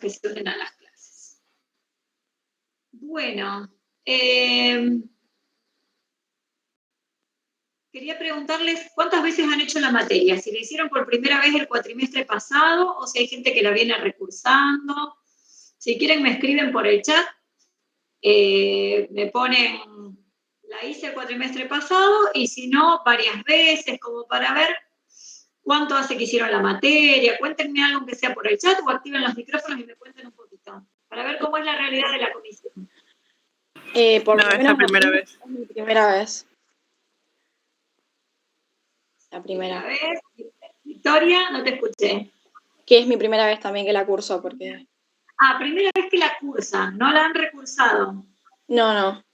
que se unen a las clases. Bueno, quería preguntarles cuántas veces han hecho la materia, si la hicieron por primera vez el cuatrimestre pasado o si hay gente que la viene recursando. Si quieren me escriben por el chat, me ponen, la hice el cuatrimestre pasado y si no, varias veces, como para ver cuánto hace que hicieron la materia. Cuéntenme algo que sea por el chat o activen los micrófonos y me cuenten un poquito, para ver cómo es la realidad de la comisión. Por lo menos es mi primera vez. La primera vez. Victoria, no te escuché. Que es mi primera vez también que la curso, porque... Primera vez que la cursan, ¿no la han recursado? No.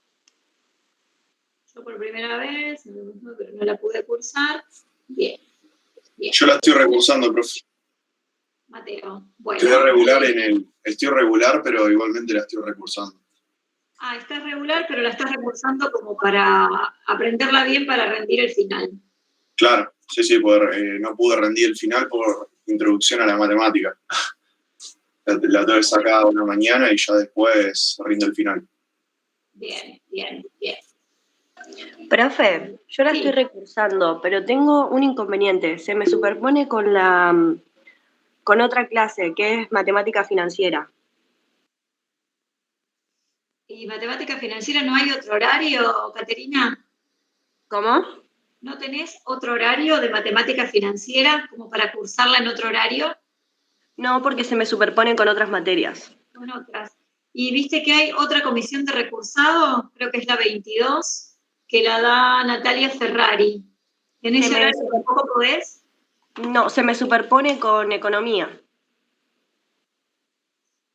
Yo por primera vez, pero no la pude cursar. Bien. Yo la estoy recursando, profe. Mateo, bueno. Estoy regular, pero igualmente la estoy recursando. Estás regular, pero la estás recursando como para aprenderla bien para rendir el final. Claro, sí, no pude rendir el final por introducción a la matemática. La tuve sacada una mañana y ya después rindo el final. Bien. Profe, yo la estoy recursando, pero tengo un inconveniente. Se me superpone con otra clase, que es matemática financiera. ¿Y matemática financiera no hay otro horario, Caterina? ¿Cómo? ¿No tenés otro horario de matemática financiera como para cursarla en otro horario? No, porque se me superponen con otras materias. Con otras. ¿Y viste que hay otra comisión de recursado? Creo que es la 22, que la da Natalia Ferrari. ¿En ese horario tampoco podés? No, se me superpone con economía.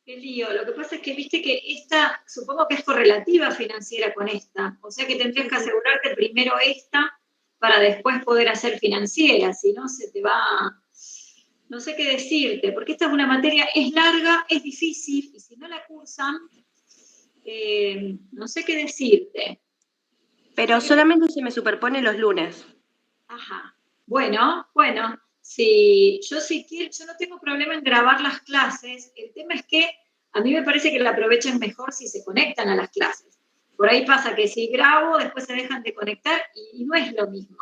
Qué lío. Lo que pasa es que viste que esta, supongo que es correlativa financiera con esta. O sea que tendrías que asegurarte primero esta para después poder hacer financiera. Si no, se te va... No sé qué decirte, porque esta es una materia, es larga, es difícil, y si no la cursan, no sé qué decirte. Pero solamente se me superpone los lunes. Ajá. Bueno, si yo no tengo problema en grabar las clases, el tema es que a mí me parece que la aprovechen mejor si se conectan a las clases. Por ahí pasa que si grabo, después se dejan de conectar y no es lo mismo.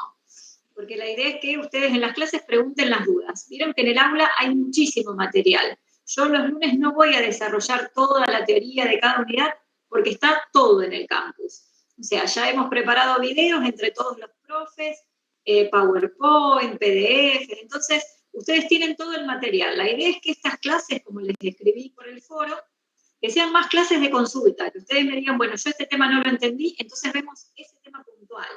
Porque la idea es que ustedes en las clases pregunten las dudas. Vieron que en el aula hay muchísimo material. Yo los lunes no voy a desarrollar toda la teoría de cada unidad porque está todo en el campus. O sea, ya hemos preparado videos entre todos los profes, PowerPoint, PDF, entonces ustedes tienen todo el material. La idea es que estas clases, como les escribí por el foro, que sean más clases de consulta, que ustedes me digan, bueno, yo este tema no lo entendí, entonces vemos ese tema puntual.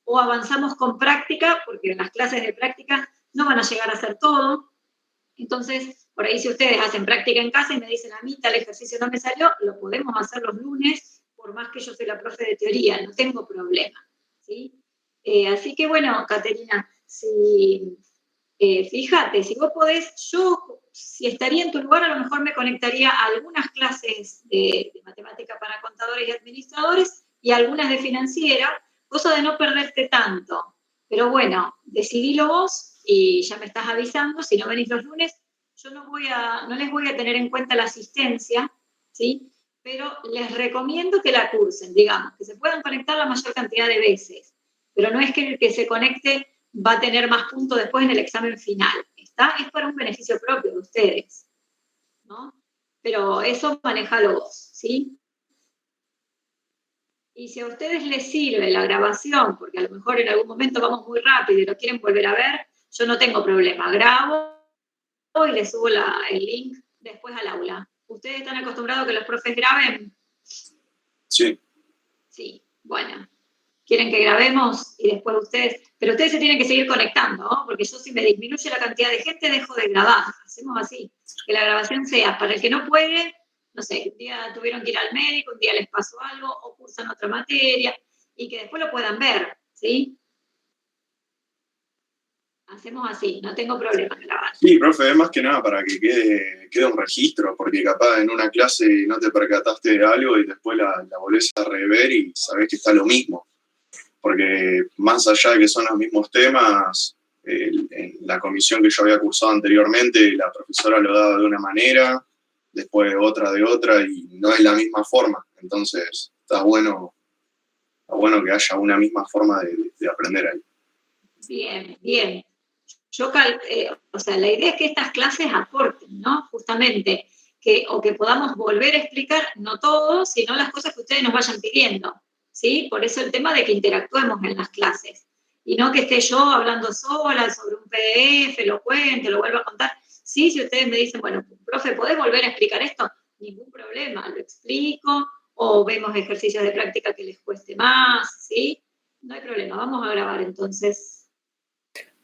O avanzamos con práctica, porque en las clases de práctica no van a llegar a hacer todo. Entonces, por ahí si ustedes hacen práctica en casa y me dicen, a mí tal ejercicio no me salió, lo podemos hacer los lunes, por más que yo soy la profe de teoría, no tengo problema, ¿sí? Así que bueno, Caterina, fíjate, si vos podés, yo, si estaría en tu lugar, a lo mejor me conectaría a algunas clases de matemática para contadores y administradores y algunas de financiera, cosa de no perderte tanto. Pero bueno, decidilo vos y ya me estás avisando, si no venís los lunes, yo no les voy a tener en cuenta la asistencia, ¿sí? Pero les recomiendo que la cursen, digamos, que se puedan conectar la mayor cantidad de veces. Pero no es que el que se conecte va a tener más puntos después en el examen final. Es para un beneficio propio de ustedes, ¿no? Pero eso manéjalo vos, ¿sí? Y si a ustedes les sirve la grabación, porque a lo mejor en algún momento vamos muy rápido y lo quieren volver a ver, yo no tengo problema. Grabo y les subo el link después al aula. ¿Ustedes están acostumbrados a que los profes graben? Sí. Sí, bueno. ¿Quieren que grabemos y después ustedes? Pero ustedes se tienen que seguir conectando, ¿no? Porque yo si me disminuye la cantidad de gente, dejo de grabar. Hacemos así. Que la grabación sea para el que no puede, no sé, un día tuvieron que ir al médico, un día les pasó algo, o cursan otra materia, y que después lo puedan ver, ¿sí? Hacemos así, no tengo problema en grabar. Sí, profe, es más que nada para que quede un registro, porque capaz en una clase no te percataste de algo y después la volvés a rever y sabés que está lo mismo. Porque más allá de que son los mismos temas, en la comisión que yo había cursado anteriormente, la profesora lo daba de una manera después otra de otra, y no es la misma forma. Entonces, está bueno que haya una misma forma de aprender ahí. Bien, bien. O sea, la idea es que estas clases aporten, ¿no? Justamente, que podamos volver a explicar, no todo, sino las cosas que ustedes nos vayan pidiendo, ¿sí? Por eso el tema de que interactuemos en las clases, y no que esté yo hablando sola sobre un PDF, lo cuente, lo vuelva a contar. Sí, si ustedes me dicen, bueno, profe, ¿podés volver a explicar esto? Ningún problema, lo explico, o vemos ejercicios de práctica que les cueste más, ¿sí? No hay problema, vamos a grabar entonces.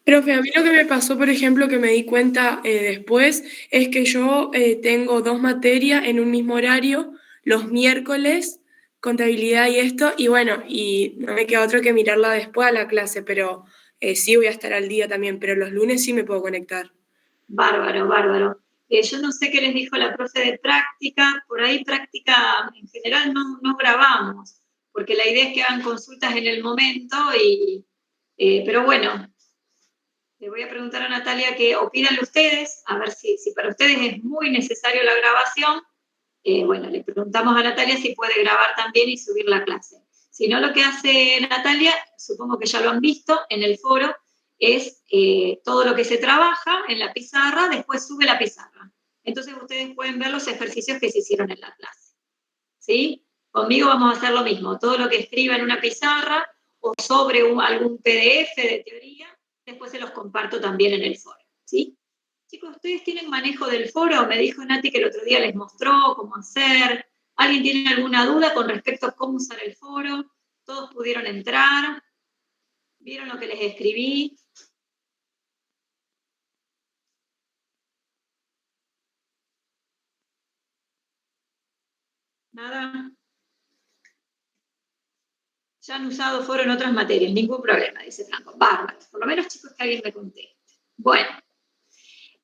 Profe, a mí lo que me pasó, por ejemplo, que me di cuenta después, es que yo tengo 2 materias en un mismo horario, los miércoles, contabilidad y esto, y bueno, y no me queda otro que mirarla después a la clase, pero sí voy a estar al día también, pero los lunes sí me puedo conectar. Bárbaro, bárbaro. Yo no sé qué les dijo la profe de práctica, por ahí práctica en general no grabamos, porque la idea es que hagan consultas en el momento, pero bueno, le voy a preguntar a Natalia que opinan ustedes, a ver si para ustedes es muy necesario la grabación. Bueno, le preguntamos a Natalia si puede grabar también y subir la clase. Si no, lo que hace Natalia, supongo que ya lo han visto en el foro, es todo lo que se trabaja en la pizarra, después sube la pizarra. Entonces ustedes pueden ver los ejercicios que se hicieron en la clase. ¿Sí? Conmigo vamos a hacer lo mismo, todo lo que escriba en una pizarra o sobre algún PDF de teoría, después se los comparto también en el foro. ¿Sí? Chicos, ¿ustedes tienen manejo del foro? Me dijo Nati que el otro día les mostró cómo hacer. ¿Alguien tiene alguna duda con respecto a cómo usar el foro? ¿Todos pudieron entrar? ¿Vieron lo que les escribí? ¿Nada? Ya han usado foro en otras materias, ningún problema, dice Franco. Bárbaro, por lo menos chicos que alguien me conteste. Bueno,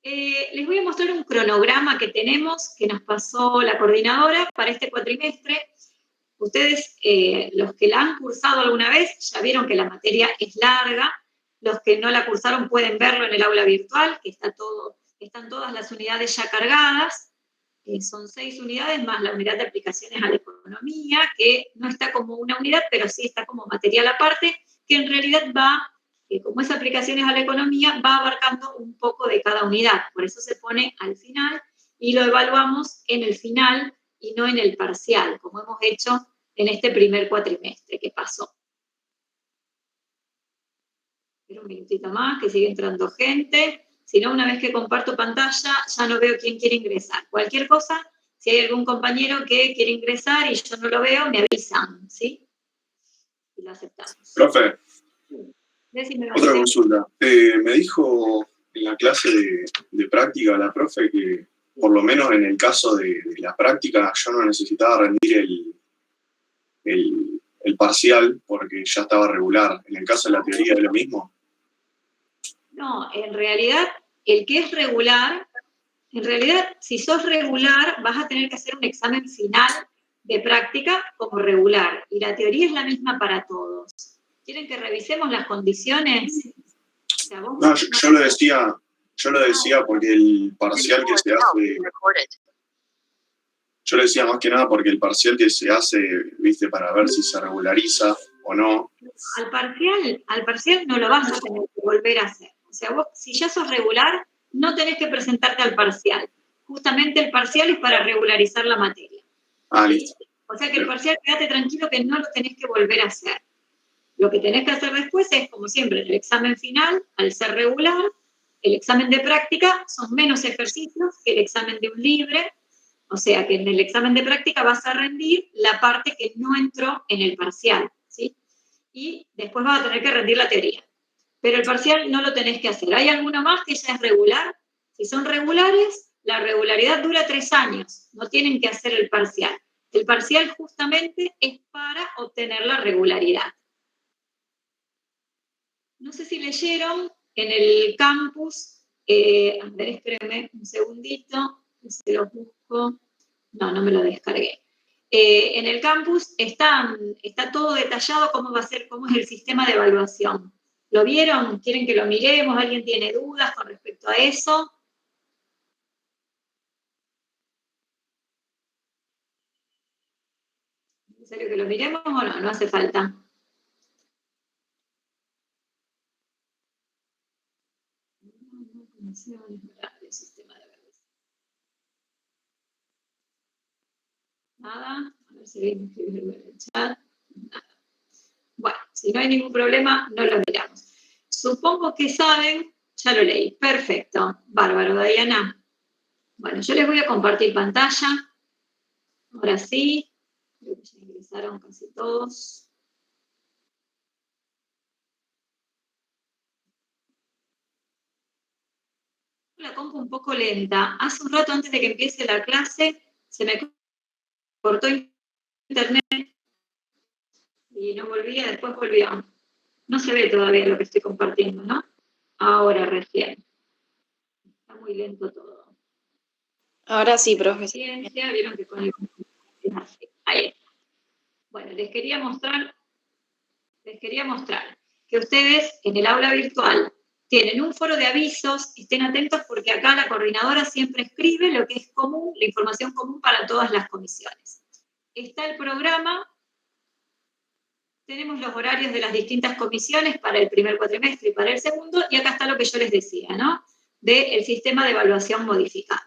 les voy a mostrar un cronograma que tenemos, que nos pasó la coordinadora para este cuatrimestre. Ustedes, los que la han cursado alguna vez, ya vieron que la materia es larga. Los que no la cursaron pueden verlo en el aula virtual, que están todas las unidades ya cargadas. Son 6 unidades más la unidad de aplicaciones a la economía, que no está como una unidad, pero sí está como material aparte, que en realidad como es aplicaciones a la economía, va abarcando un poco de cada unidad. Por eso se pone al final y lo evaluamos en el final y no en el parcial, como hemos hecho en este primer cuatrimestre que pasó. Espera un minutito más, que sigue entrando gente. Si no, una vez que comparto pantalla, ya no veo quién quiere ingresar. Cualquier cosa, si hay algún compañero que quiere ingresar y yo no lo veo, me avisan, ¿sí? Y lo aceptamos. Profe, Decime, otra consulta. Me dijo en la clase de práctica la profe que, por lo menos en el caso de la práctica, yo no necesitaba rendir el parcial porque ya estaba regular. En el caso de la teoría es lo mismo. No, en realidad, el que es regular, en realidad, si sos regular, vas a tener que hacer un examen final de práctica como regular. Y la teoría es la misma para todos. ¿Quieren que revisemos las condiciones? O sea, no, yo lo decía porque el parcial que se hace... Yo lo decía más que nada porque el parcial que se hace, viste, para ver si se regulariza o no. Al parcial no lo vas a tener que volver a hacer. O sea, vos, si ya sos regular, no tenés que presentarte al parcial. Justamente el parcial es para regularizar la materia. Listo. O sea que el parcial, quédate tranquilo que no lo tenés que volver a hacer. Lo que tenés que hacer después es, como siempre, el examen final, al ser regular, el examen de práctica son menos ejercicios que el examen de un libre. O sea que en el examen de práctica vas a rendir la parte que no entró en el parcial, ¿sí? Y después vas a tener que rendir la teoría. Pero el parcial no lo tenés que hacer. ¿Hay alguno más que ya es regular? Si son regulares, la regularidad dura 3 años. No tienen que hacer el parcial. El parcial justamente es para obtener la regularidad. No sé si leyeron en el campus, a ver, espérenme un segundito, se los busco. No me lo descargué. En el campus está todo detallado cómo va a ser, cómo es el sistema de evaluación. ¿Lo vieron? ¿Quieren que lo miremos? ¿Alguien tiene dudas con respecto a eso? ¿Es necesario que lo miremos o no? No hace falta. Sistema de verdes. Nada. A ver si alguien escribe en el chat. Nada. Bueno, si no hay ningún problema, no lo miramos. Supongo que saben, ya lo leí. Perfecto. Bárbaro, Diana. Bueno, yo les voy a compartir pantalla. Ahora sí. Creo que ya ingresaron casi todos. La compu un poco lenta. Hace un rato antes de que empiece la clase, se me cortó internet y no volvía, después volvió. No se ve todavía lo que estoy compartiendo, ¿no? Ahora recién. Está muy lento todo. Ahora sí, profe. Ciencia, vieron que con el... Ahí está. Bueno, les quería mostrar que ustedes en el aula virtual tienen un foro de avisos, estén atentos porque acá la coordinadora siempre escribe lo que es común, la información común para todas las comisiones. Está el programa, tenemos los horarios de las distintas comisiones para el primer cuatrimestre y para el segundo, y acá está lo que yo les decía, ¿no? Del sistema de evaluación modificado.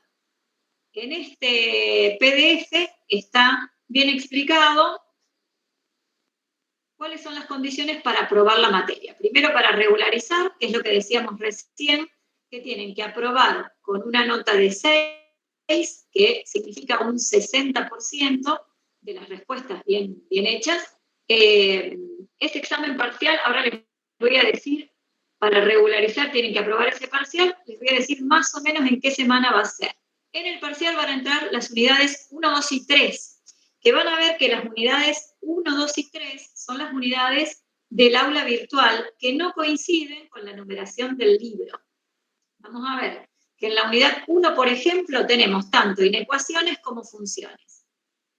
En este PDF está bien explicado cuáles son las condiciones para aprobar la materia. Primero, para regularizar, que es lo que decíamos recién, que tienen que aprobar con una nota de 6, que significa un 60% de las respuestas bien hechas. Este examen parcial, ahora les voy a decir, para regularizar tienen que aprobar ese parcial, les voy a decir más o menos en qué semana va a ser. En el parcial van a entrar las unidades 1, 2 y 3, que van a ver que las unidades 1, 2 y 3 son las unidades del aula virtual que no coinciden con la numeración del libro. Vamos a ver que en la unidad 1, por ejemplo, tenemos tanto inecuaciones como funciones.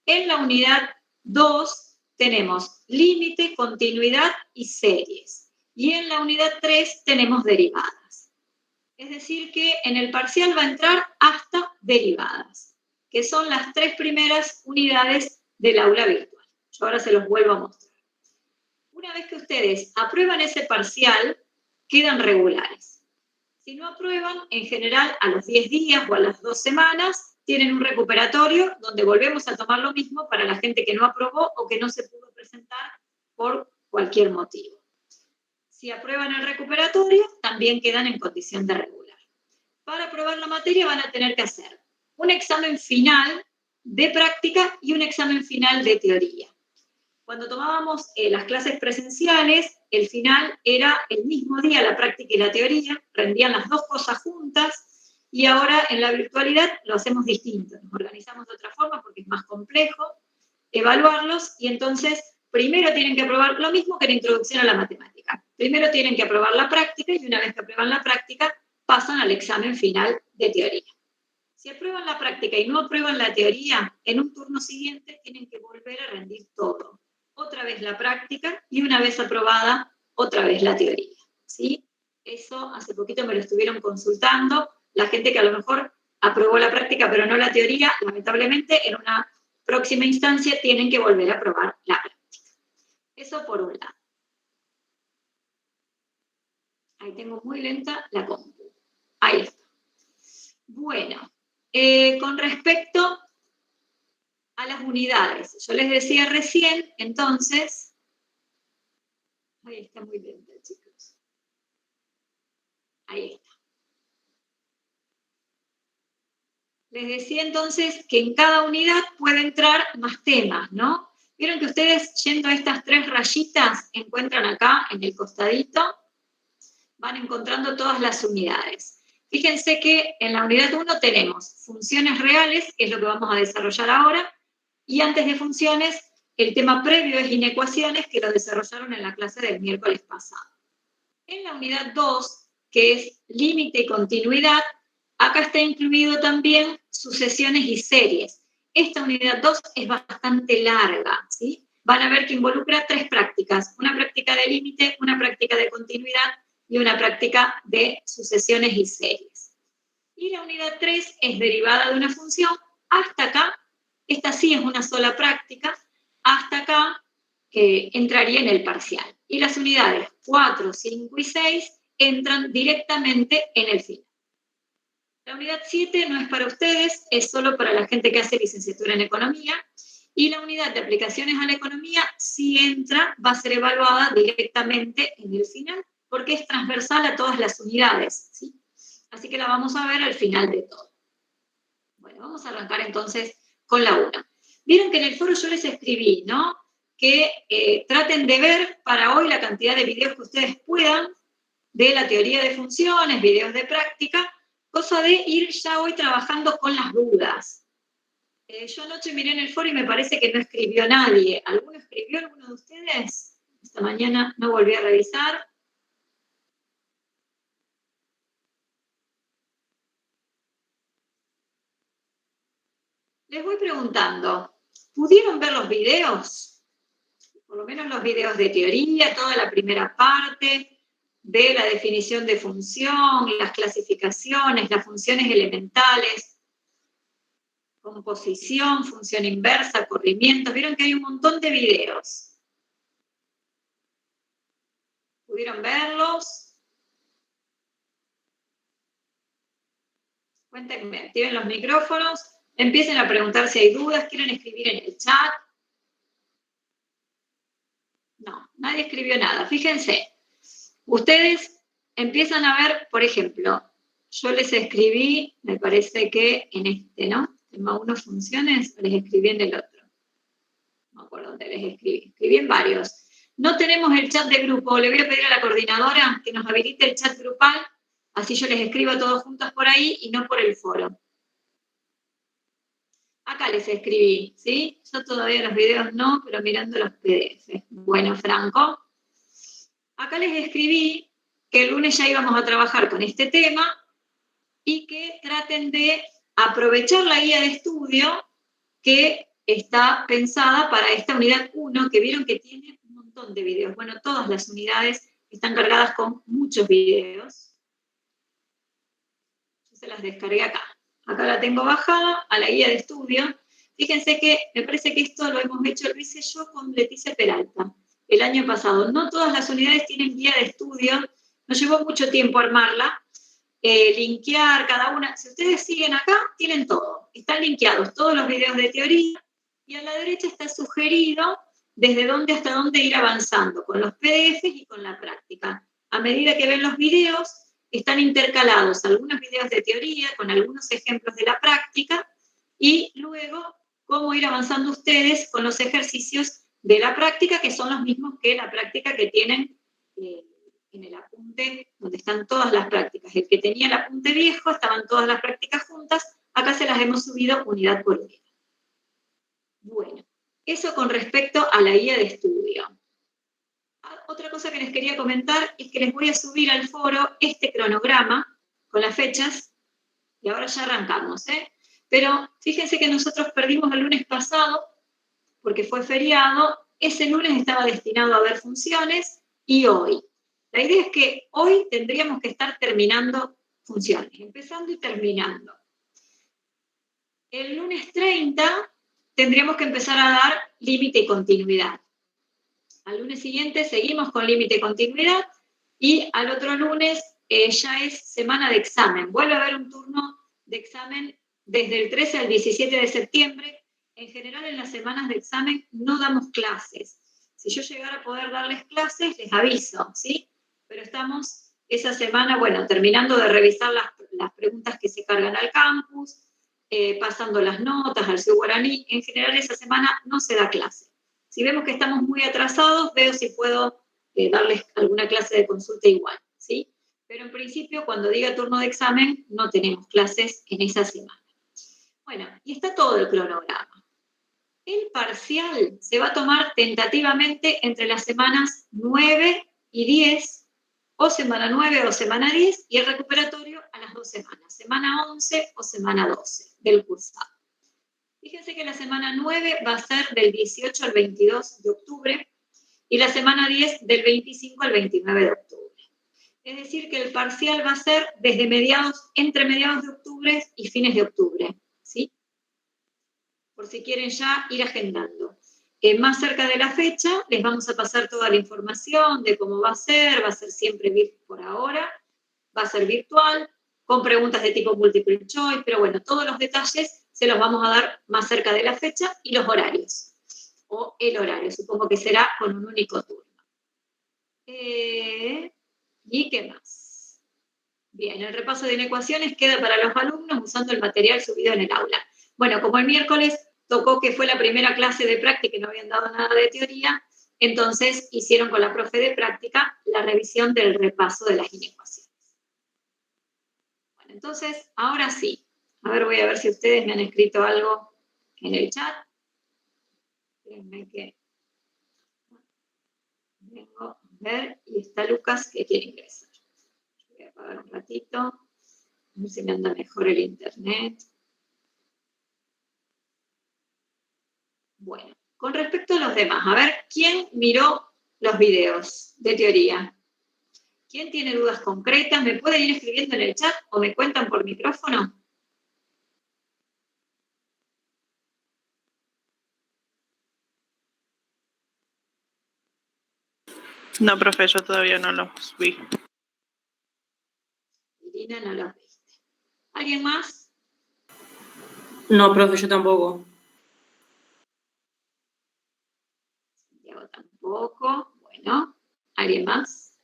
En la unidad 2 tenemos límite, continuidad y series. Y en la unidad 3 tenemos derivadas. Es decir, que en el parcial va a entrar hasta derivadas, que son las 3 primeras unidades del aula virtual. Yo ahora se los vuelvo a mostrar. Una vez que ustedes aprueban ese parcial, quedan regulares. Si no aprueban, en general a los 10 días o a las 2 semanas, tienen un recuperatorio donde volvemos a tomar lo mismo para la gente que no aprobó o que no se pudo presentar por cualquier motivo. Si aprueban el recuperatorio, también quedan en condición de regular. Para aprobar la materia van a tener que hacer un examen final de práctica y un examen final de teoría. Cuando tomábamos las clases presenciales, el final era el mismo día, la práctica y la teoría, rendían las dos cosas juntas, y ahora en la virtualidad lo hacemos distinto, nos organizamos de otra forma porque es más complejo evaluarlos, y entonces primero tienen que aprobar lo mismo que la introducción a la matemática. Primero tienen que aprobar la práctica, y una vez que aprueban la práctica, pasan al examen final de teoría. Si aprueban la práctica y no aprueban la teoría, en un turno siguiente tienen que volver a rendir todo. Otra vez la práctica y una vez aprobada, otra vez la teoría. ¿Sí? Eso hace poquito me lo estuvieron consultando. La gente que a lo mejor aprobó la práctica pero no la teoría, lamentablemente en una próxima instancia tienen que volver a aprobar la práctica. Eso por un lado. Ahí tengo muy lenta la compu. Ahí está. Bueno, con respecto a las unidades, yo les decía recién, entonces, ahí está muy lenta, chicos. Ahí está. Les decía entonces que en cada unidad puede entrar más temas, ¿no? Vieron que ustedes, yendo a estas 3 rayitas, encuentran acá en el costadito, van encontrando todas las unidades. Fíjense que en la unidad 1 tenemos funciones reales, que es lo que vamos a desarrollar ahora, y antes de funciones, el tema previo es inecuaciones, que lo desarrollaron en la clase del miércoles pasado. En la unidad 2, que es límite y continuidad, acá está incluido también sucesiones y series. Esta unidad 2 es bastante larga, ¿sí? Van a ver que involucra 3 prácticas, una práctica de límite, una práctica de continuidad y una práctica de sucesiones y series. Y la unidad 3 es derivada de una función. Hasta acá, esta sí es una sola práctica, hasta acá entraría en el parcial. Y las unidades 4, 5 y 6 entran directamente en el final. La unidad 7 no es para ustedes, es solo para la gente que hace licenciatura en economía. Y la unidad de aplicaciones a la economía, si entra, va a ser evaluada directamente en el final, porque es transversal a todas las unidades, ¿sí? Así que la vamos a ver al final de todo. Bueno, vamos a arrancar entonces con la 1. Vieron que en el foro yo les escribí, ¿no? Que traten de ver para hoy la cantidad de videos que ustedes puedan de la teoría de funciones, videos de práctica, cosa de ir ya hoy trabajando con las dudas. Yo anoche miré en el foro y me parece que no escribió nadie. ¿Alguno escribió, alguno de ustedes? Esta mañana no volví a revisar. Les voy preguntando, ¿pudieron ver los videos? Por lo menos los videos de teoría, toda la primera parte, de la definición de función, las clasificaciones, las funciones elementales, composición, función inversa, corrimientos. Vieron que hay un montón de videos. ¿Pudieron verlos? Cuéntenme, activen los micrófonos, empiecen a preguntar si hay dudas, quieren escribir en el chat. No, nadie escribió nada. Fíjense, ustedes empiezan a ver, por ejemplo, yo les escribí, me parece que en este, ¿no? Tema 1 funciones, les escribí en el otro. No me acuerdo dónde les escribí. Escribí en varios. No tenemos el chat de grupo. Le voy a pedir a la coordinadora que nos habilite el chat grupal, así yo les escribo a todos juntos por ahí y no por el foro. Acá les escribí, ¿sí? Yo todavía los videos no, pero mirando los PDF. Bueno, Franco. Acá les escribí que el lunes ya íbamos a trabajar con este tema y que traten de aprovechar la guía de estudio que está pensada para esta unidad 1, que vieron que tiene un montón de videos. Bueno, todas las unidades están cargadas con muchos videos. Yo se las descargué acá. Acá la tengo bajada a la guía de estudio. Fíjense que me parece que esto lo hemos hecho, lo hice yo con Leticia Peralta el año pasado. No todas las unidades tienen guía de estudio. Nos llevó mucho tiempo armarla. Linkear cada una. Si ustedes siguen acá, tienen todo. Están linkeados todos los videos de teoría y a la derecha está sugerido desde dónde hasta dónde ir avanzando con los PDFs y con la práctica. A medida que ven los videos, están intercalados algunos videos de teoría con algunos ejemplos de la práctica y luego cómo ir avanzando ustedes con los ejercicios de la práctica, que son los mismos que la práctica que tienen en el apunte donde están todas las prácticas. El que tenía el apunte viejo, estaban todas las prácticas juntas, acá se las hemos subido unidad por unidad. Bueno, eso con respecto a la guía de estudio. Otra cosa que les quería comentar es que les voy a subir al foro este cronograma con las fechas, y ahora ya arrancamos, ¿eh? Pero fíjense que nosotros perdimos el lunes pasado, porque fue feriado, ese lunes estaba destinado a ver funciones, y hoy. La idea es que hoy tendríamos que estar terminando funciones, empezando y terminando. El lunes 30 tendríamos que empezar a dar límite y continuidad. Al lunes siguiente seguimos con límite y continuidad y al otro lunes ya es semana de examen. Vuelve a haber un turno de examen desde el 13 al 17 de septiembre. En general en las semanas de examen no damos clases. Si yo llegara a poder darles clases, les aviso, ¿sí? Pero estamos esa semana, bueno, terminando de revisar las preguntas que se cargan al campus, pasando las notas al CIU Guaraní. En general esa semana no se da clase. Si vemos que estamos muy atrasados, veo si puedo darles alguna clase de consulta igual, ¿sí? Pero en principio, cuando diga turno de examen, no tenemos clases en esa semana. Bueno, y está todo el cronograma. El parcial se va a tomar tentativamente entre las semanas 9 y 10, o semana 9 o semana 10, y el recuperatorio a las 2 semanas, semana 11 o semana 12 del cursado. Fíjense que la semana 9 va a ser del 18 al 22 de octubre y la semana 10 del 25 al 29 de octubre. Es decir, que el parcial va a ser desde entre mediados de octubre y fines de octubre, ¿sí? Por si quieren ya ir agendando. más cerca de la fecha, les vamos a pasar toda la información de cómo va a ser siempre por ahora, va a ser virtual, con preguntas de tipo multiple choice, pero bueno, todos los detalles se los vamos a dar más cerca de la fecha y los horarios, o el horario, supongo que será con un único turno. ¿Y qué más? Bien, el repaso de inecuaciones queda para los alumnos usando el material subido en el aula. Bueno, como el miércoles tocó que fue la primera clase de práctica y no habían dado nada de teoría, entonces hicieron con la profe de práctica la revisión del repaso de las inecuaciones. Bueno, entonces, ahora sí. A ver, voy a ver si ustedes me han escrito algo en el chat. Déjenme que vengo a ver, y está Lucas que quiere ingresar. Voy a apagar un ratito, a ver si me anda mejor el internet. Bueno, con respecto a los demás, a ver, ¿quién miró los videos de teoría? ¿Quién tiene dudas concretas? ¿Me pueden ir escribiendo en el chat o me cuentan por micrófono? No, profe, yo todavía no los vi. Irina, no los viste. ¿Alguien más? No, profe, yo tampoco. Santiago tampoco. Bueno, ¿alguien más?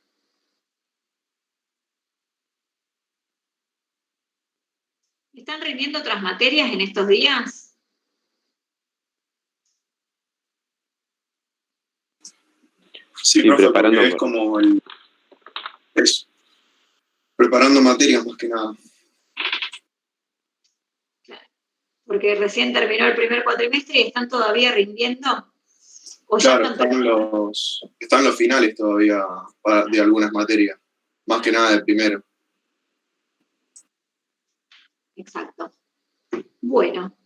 ¿Están rindiendo otras materias en estos días? Sí, profe, preparando, es como preparando materias más que nada. Claro, porque recién terminó el primer cuatrimestre y están todavía rindiendo. ¿O claro, ya están los finales todavía de algunas materias, más que nada del primero. Exacto. Bueno.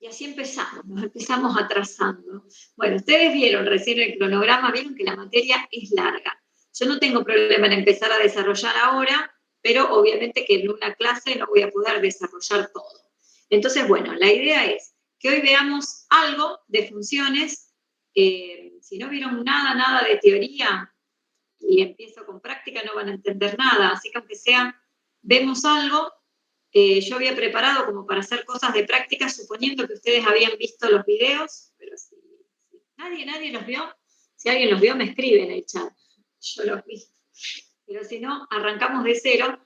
Y así empezamos, nos empezamos atrasando. Bueno, ustedes vieron recién el cronograma, vieron que la materia es larga. Yo no tengo problema en empezar a desarrollar ahora, pero obviamente que en una clase no voy a poder desarrollar todo. Entonces, bueno, la idea es que hoy veamos algo de funciones. Si no vieron nada de teoría y empiezo con práctica, no van a entender nada. Así que aunque sea, vemos algo. Yo había preparado como para hacer cosas de práctica, suponiendo que ustedes habían visto los videos, pero si nadie los vio, si alguien los vio me escribe en el chat, yo los vi. Pero si no, arrancamos de cero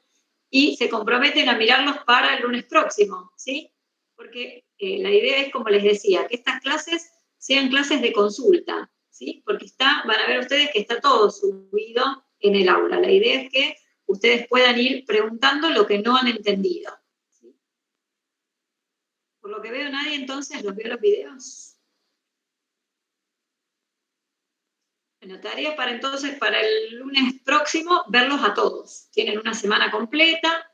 y se comprometen a mirarlos para el lunes próximo, ¿sí? Porque la idea es, como les decía, que estas clases sean clases de consulta, ¿sí? Porque van a ver ustedes que está todo subido en el aula. La idea es que ustedes puedan ir preguntando lo que no han entendido. ¿Sí? Por lo que veo, nadie entonces los vio los videos. Bueno, tarea para entonces, para el lunes próximo, verlos a todos. Tienen una semana completa,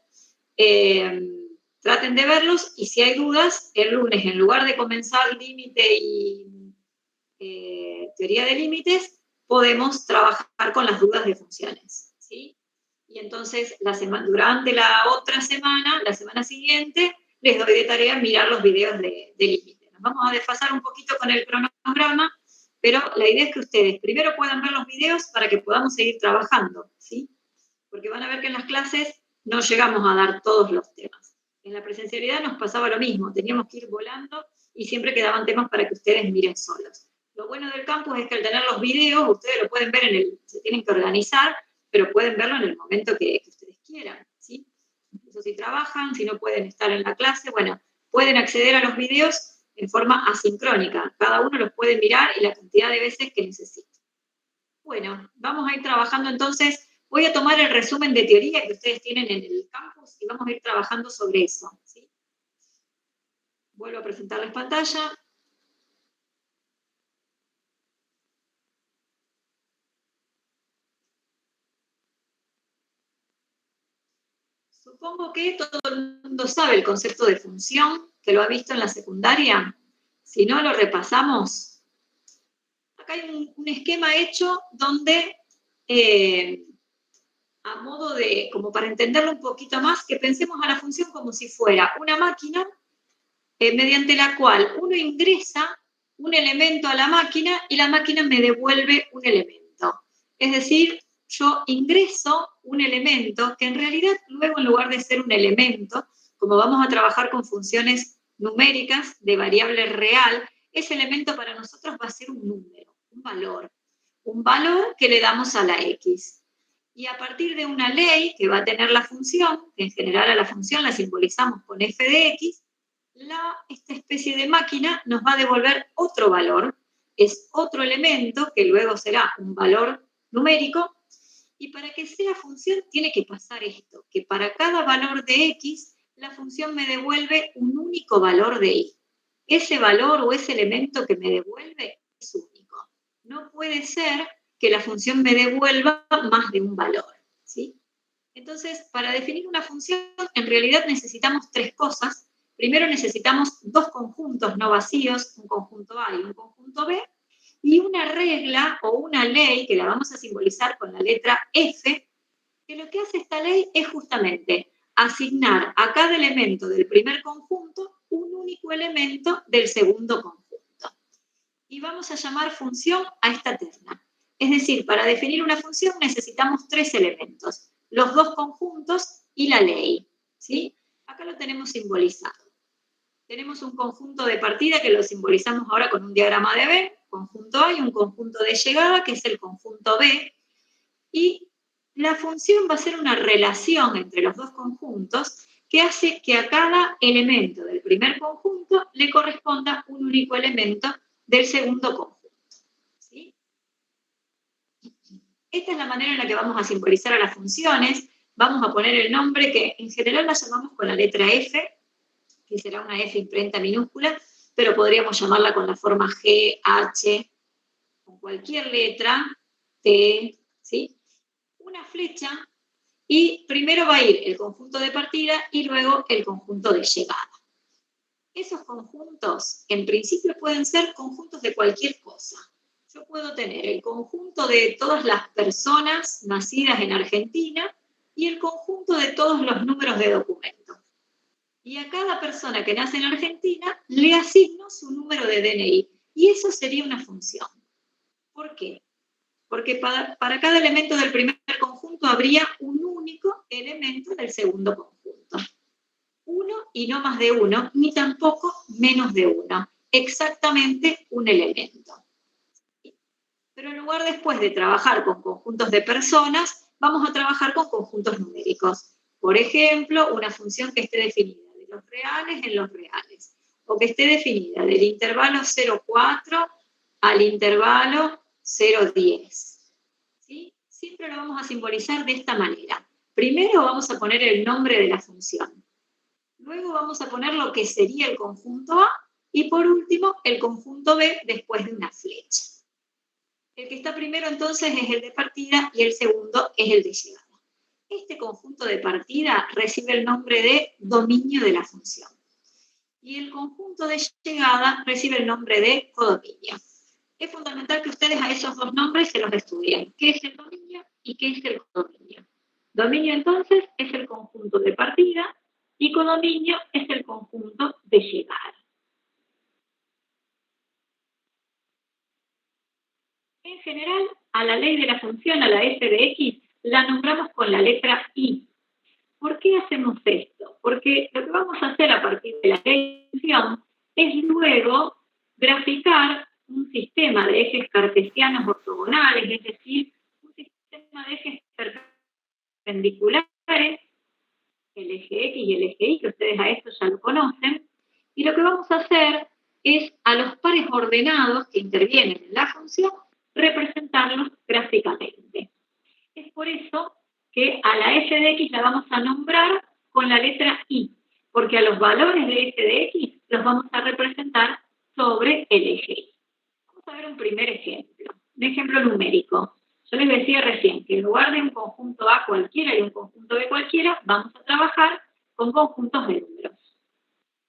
traten de verlos y si hay dudas, el lunes, en lugar de comenzar límite y teoría de límites, podemos trabajar con las dudas de funciones, ¿sí? Y entonces, durante la otra semana, la semana siguiente, les doy de tarea mirar los videos de límite. Nos vamos a desfasar un poquito con el cronograma, pero la idea es que ustedes primero puedan ver los videos para que podamos seguir trabajando, ¿sí? Porque van a ver que en las clases no llegamos a dar todos los temas. En la presencialidad nos pasaba lo mismo, teníamos que ir volando y siempre quedaban temas para que ustedes miren solos. Lo bueno del campus es que al tener los videos, ustedes lo pueden ver se tienen que organizar, pero pueden verlo en el momento que ustedes quieran, ¿sí? Incluso si trabajan, si no pueden estar en la clase, bueno, pueden acceder a los videos en forma asincrónica. Cada uno los puede mirar y la cantidad de veces que necesite. Bueno, vamos a ir trabajando entonces. Voy a tomar el resumen de teoría que ustedes tienen en el campus y vamos a ir trabajando sobre eso, ¿sí? Vuelvo a presentarles pantalla. Supongo que todo el mundo sabe el concepto de función, que lo ha visto en la secundaria. Si no, lo repasamos. Acá hay un esquema hecho donde, a modo de, como para entenderlo un poquito más, que pensemos a la función como si fuera una máquina mediante la cual uno ingresa un elemento a la máquina y la máquina me devuelve un elemento. Es decir, yo ingreso un elemento que en realidad luego en lugar de ser un elemento, como vamos a trabajar con funciones numéricas de variable real, ese elemento para nosotros va a ser un número, un valor que le damos a la x. Y a partir de una ley que va a tener la función, que en general a la función la simbolizamos con f de x, esta especie de máquina nos va a devolver otro valor, es otro elemento que luego será un valor numérico, y para que sea función tiene que pasar esto, que para cada valor de x, la función me devuelve un único valor de y. Ese valor o ese elemento que me devuelve es único. No puede ser que la función me devuelva más de un valor, ¿sí? Entonces, para definir una función, en realidad necesitamos tres cosas. Primero necesitamos dos conjuntos no vacíos, un conjunto A y un conjunto B, y una regla o una ley, que la vamos a simbolizar con la letra F, que lo que hace esta ley es justamente asignar a cada elemento del primer conjunto un único elemento del segundo conjunto. Y vamos a llamar función a esta terna. Es decir, para definir una función necesitamos tres elementos, los dos conjuntos y la ley, ¿sí? Acá lo tenemos simbolizado. Tenemos un conjunto de partida que lo simbolizamos ahora con un diagrama de Venn, conjunto A, y un conjunto de llegada, que es el conjunto B, y la función va a ser una relación entre los dos conjuntos que hace que a cada elemento del primer conjunto le corresponda un único elemento del segundo conjunto, ¿sí? Esta es la manera en la que vamos a simbolizar a las funciones. Vamos a poner el nombre que en general la llamamos con la letra F, que será una F imprenta minúscula, pero podríamos llamarla con la forma G, H, con cualquier letra, T, ¿sí? Una flecha, y primero va a ir el conjunto de partida y luego el conjunto de llegada. Esos conjuntos, en principio, pueden ser conjuntos de cualquier cosa. Yo puedo tener el conjunto de todas las personas nacidas en Argentina y el conjunto de todos los números de documento. Y a cada persona que nace en Argentina le asigno su número de DNI. Y eso sería una función. ¿Por qué? Porque para cada elemento del primer conjunto habría un único elemento del segundo conjunto. Uno y no más de uno, ni tampoco menos de uno. Exactamente un elemento. Pero en lugar después de trabajar con conjuntos de personas, vamos a trabajar con conjuntos numéricos. Por ejemplo, una función que esté definida de los reales en los reales, o que esté definida del intervalo 0,4 al intervalo 0,10. ¿Sí? Siempre lo vamos a simbolizar de esta manera. Primero vamos a poner el nombre de la función. Luego vamos a poner lo que sería el conjunto A, y por último el conjunto B después de una flecha. El que está primero entonces es el de partida y el segundo es el de llegada. Este conjunto de partida recibe el nombre de dominio de la función. Y el conjunto de llegada recibe el nombre de codominio. Es fundamental que ustedes a esos dos nombres se los estudien. ¿Qué es el dominio y qué es el codominio? Dominio entonces es el conjunto de partida y codominio es el conjunto de llegada. En general, a la ley de la función, a la f de x, la nombramos con la letra i. ¿Por qué hacemos esto? Porque lo que vamos a hacer a partir de la ley de la función es luego graficar un sistema de ejes cartesianos ortogonales, es decir, un sistema de ejes perpendiculares, el eje x y el eje y, que ustedes a esto ya lo conocen, y lo que vamos a hacer es a los pares ordenados que intervienen en la función, representarlos gráficamente. Es por eso que a la f de x la vamos a nombrar con la letra i, porque a los valores de f de x los vamos a representar sobre el eje y. Vamos a ver un primer ejemplo, un ejemplo numérico. Yo les decía recién que en lugar de un conjunto A cualquiera y un conjunto B cualquiera, vamos a trabajar con conjuntos de números.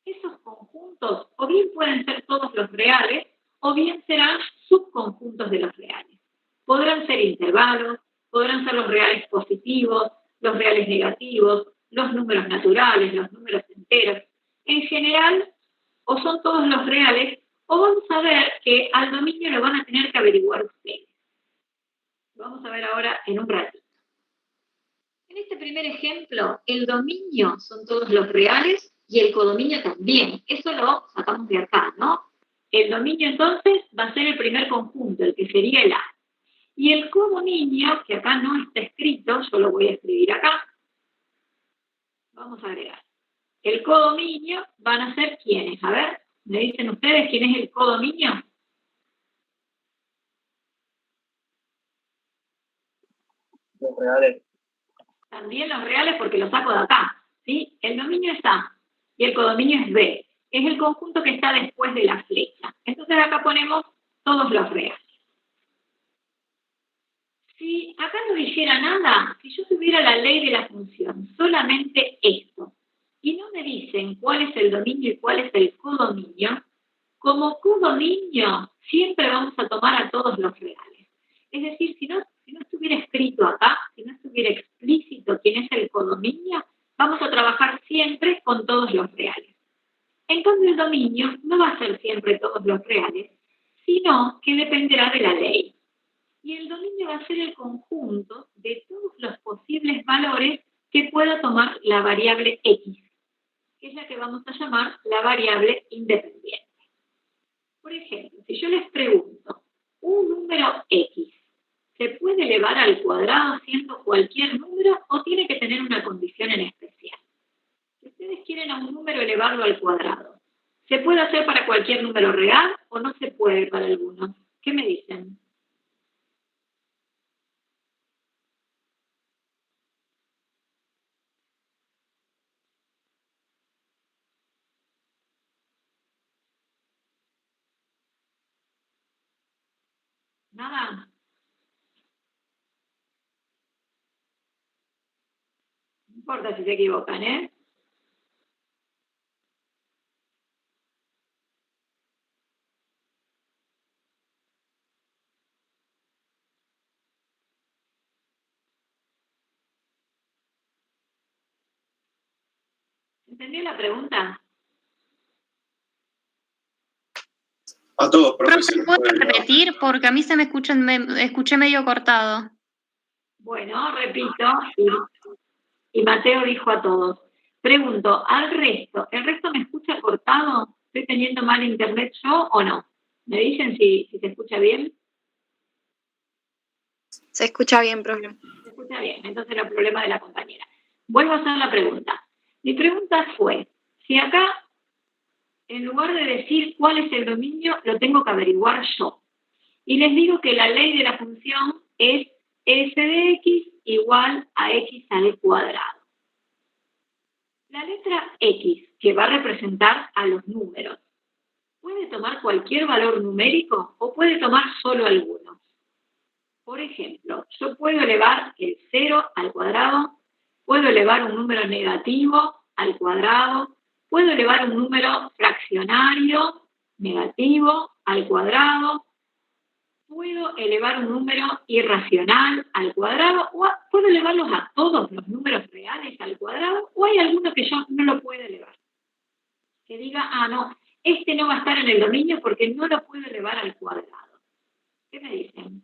Esos conjuntos o bien pueden ser todos los reales, o bien serán subconjuntos de los reales. Podrán ser intervalos, podrán ser los reales positivos, los reales negativos, los números naturales, los números enteros. En general, o son todos los reales, O vamos a ver que al dominio lo van a tener que averiguar ustedes. Lo vamos a ver ahora en un ratito. En este primer ejemplo, el dominio son todos los reales y el codominio también. Eso lo sacamos de acá, ¿no? El dominio entonces va a ser el primer conjunto, el que sería el A. Y el codominio, que acá no está escrito, yo lo voy a escribir acá. Vamos a agregar. El codominio van a ser ¿quiénes? A ver, ¿me dicen ustedes quién es el codominio? Los reales. También los reales porque los saco de acá, ¿sí? El dominio es A y el codominio es B. Es el conjunto que está después de la flecha. Entonces acá ponemos todos los reales. Si acá no dijera nada, si yo tuviera la ley de la función, solamente esto, y no me dicen cuál es el dominio y cuál es el codominio, como codominio siempre vamos a tomar a todos los reales. Es decir, si no estuviera escrito acá, si no estuviera explícito quién es el codominio, vamos a trabajar siempre con todos los reales. En cambio, el dominio no va a ser siempre todos los reales, sino que dependerá de la ley. Y el dominio va a ser el conjunto de todos los posibles valores que pueda tomar la variable X, que es la que vamos a llamar la variable independiente. Por ejemplo, si yo les pregunto, un número X, ¿se puede elevar al cuadrado siendo cualquier número o tiene que tener una condición en especial? Si ustedes quieren a un número elevarlo al cuadrado, ¿se puede hacer para cualquier número real o no se puede para alguno? ¿Qué me dicen? Nada. No importa si se equivocan, ¿eh? ¿Entendió la pregunta? A todos, Profe, profesor. ¿puedo repetir? Porque a mí se me escuché medio cortado. Bueno, repito, y Mateo dijo a todos. Pregunto, al resto, ¿el resto me escucha cortado? ¿Estoy teniendo mal internet yo o no? ¿Me dicen si se escucha bien? Se escucha bien, profe. Se escucha bien, entonces era el problema de la compañera. Vuelvo a hacer la pregunta. Mi pregunta fue, si acá, en lugar de decir cuál es el dominio, lo tengo que averiguar yo. Y les digo que la ley de la función es f de x igual a x al cuadrado. La letra x, que va a representar a los números, ¿puede tomar cualquier valor numérico o puede tomar solo algunos? Por ejemplo, yo puedo elevar el 0 al cuadrado, puedo elevar un número negativo al cuadrado, puedo elevar un número fraccionario negativo al cuadrado, puedo elevar un número irracional al cuadrado, o puedo elevarlos a todos los números reales al cuadrado, o hay alguno que yo no lo puedo elevar. Que diga, no, este no va a estar en el dominio porque no lo puedo elevar al cuadrado. ¿Qué me dicen?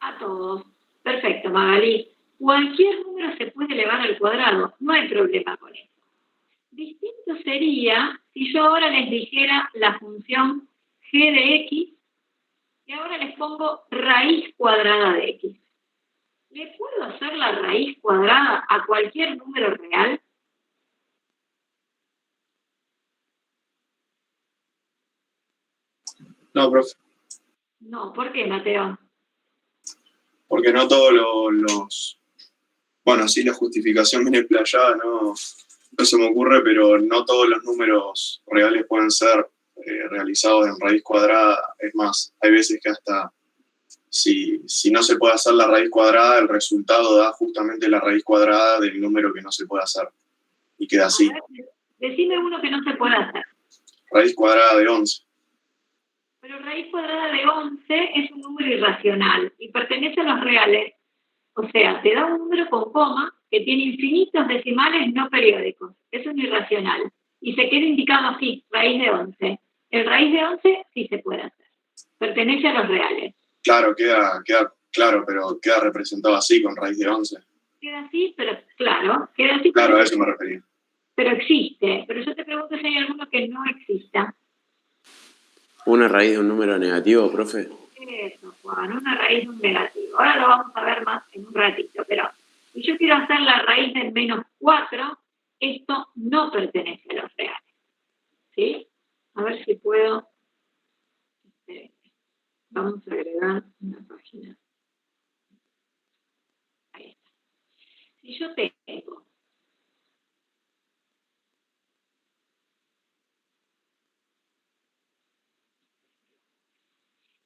A todos. Perfecto, Magalí. Cualquier número se puede elevar al cuadrado, no hay problema con eso. Distinto sería si yo ahora les dijera la función g de x y ahora les pongo raíz cuadrada de x. ¿Le puedo hacer la raíz cuadrada a cualquier número real? No, profe. No, ¿por qué, Mateo? Porque no todos los... Bueno, sí, la justificación viene explayada, no se me ocurre, pero no todos los números reales pueden ser realizados en raíz cuadrada. Es más, hay veces que hasta si no se puede hacer la raíz cuadrada, el resultado da justamente la raíz cuadrada del número que no se puede hacer. Y queda así. A ver, decime uno que no se puede hacer. Raíz cuadrada de 11. Pero raíz cuadrada de 11 es un número irracional y pertenece a los reales. O sea, te da un número con coma que tiene infinitos decimales no periódicos. Es un irracional. Y se queda indicado así, raíz de 11. El raíz de 11 sí se puede hacer. Pertenece a los reales. Claro, queda claro, pero queda representado así con raíz de 11. Queda así, pero claro, queda así. Claro, a eso me refería. Pero existe. Pero yo te pregunto si hay alguno que no exista. ¿Una raíz de un número negativo, profe? Eso, Juan, una raíz de un negativo. Ahora lo vamos a ver más en un ratito, pero si yo quiero hacer la raíz de menos 4, esto no pertenece a los reales. ¿Sí? A ver si puedo. Vamos a agregar una página. Ahí está. Si yo tengo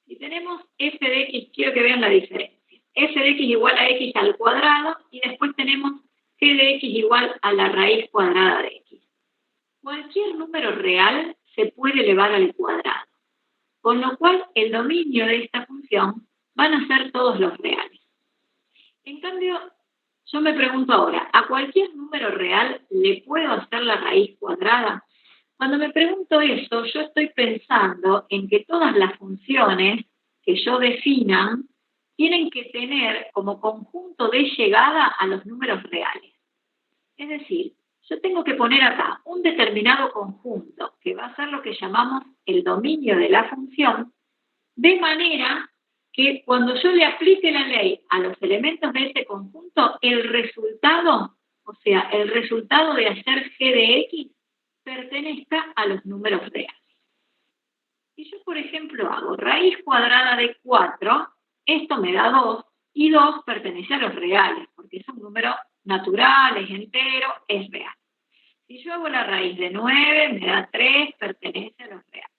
si tenemos f de x, quiero que vean la diferencia. F de x igual a x al cuadrado y después tenemos g de x igual a la raíz cuadrada de x. Cualquier número real se puede elevar al cuadrado, con lo cual el dominio de esta función van a ser todos los reales. En cambio, yo me pregunto ahora, ¿a cualquier número real le puedo hacer la raíz cuadrada? Cuando me pregunto eso, yo estoy pensando en que todas las funciones que yo defina tienen que tener como conjunto de llegada a los números reales. Es decir, yo tengo que poner acá un determinado conjunto que va a ser lo que llamamos el dominio de la función, de manera que cuando yo le aplique la ley a los elementos de ese conjunto, el resultado, o sea, el resultado de hacer g de x, pertenezca a los números reales. Si yo, por ejemplo, hago raíz cuadrada de 4, esto me da 2, y 2 pertenece a los reales, porque es un número natural, es entero, es real. Si yo hago la raíz de 9, me da 3, pertenece a los reales.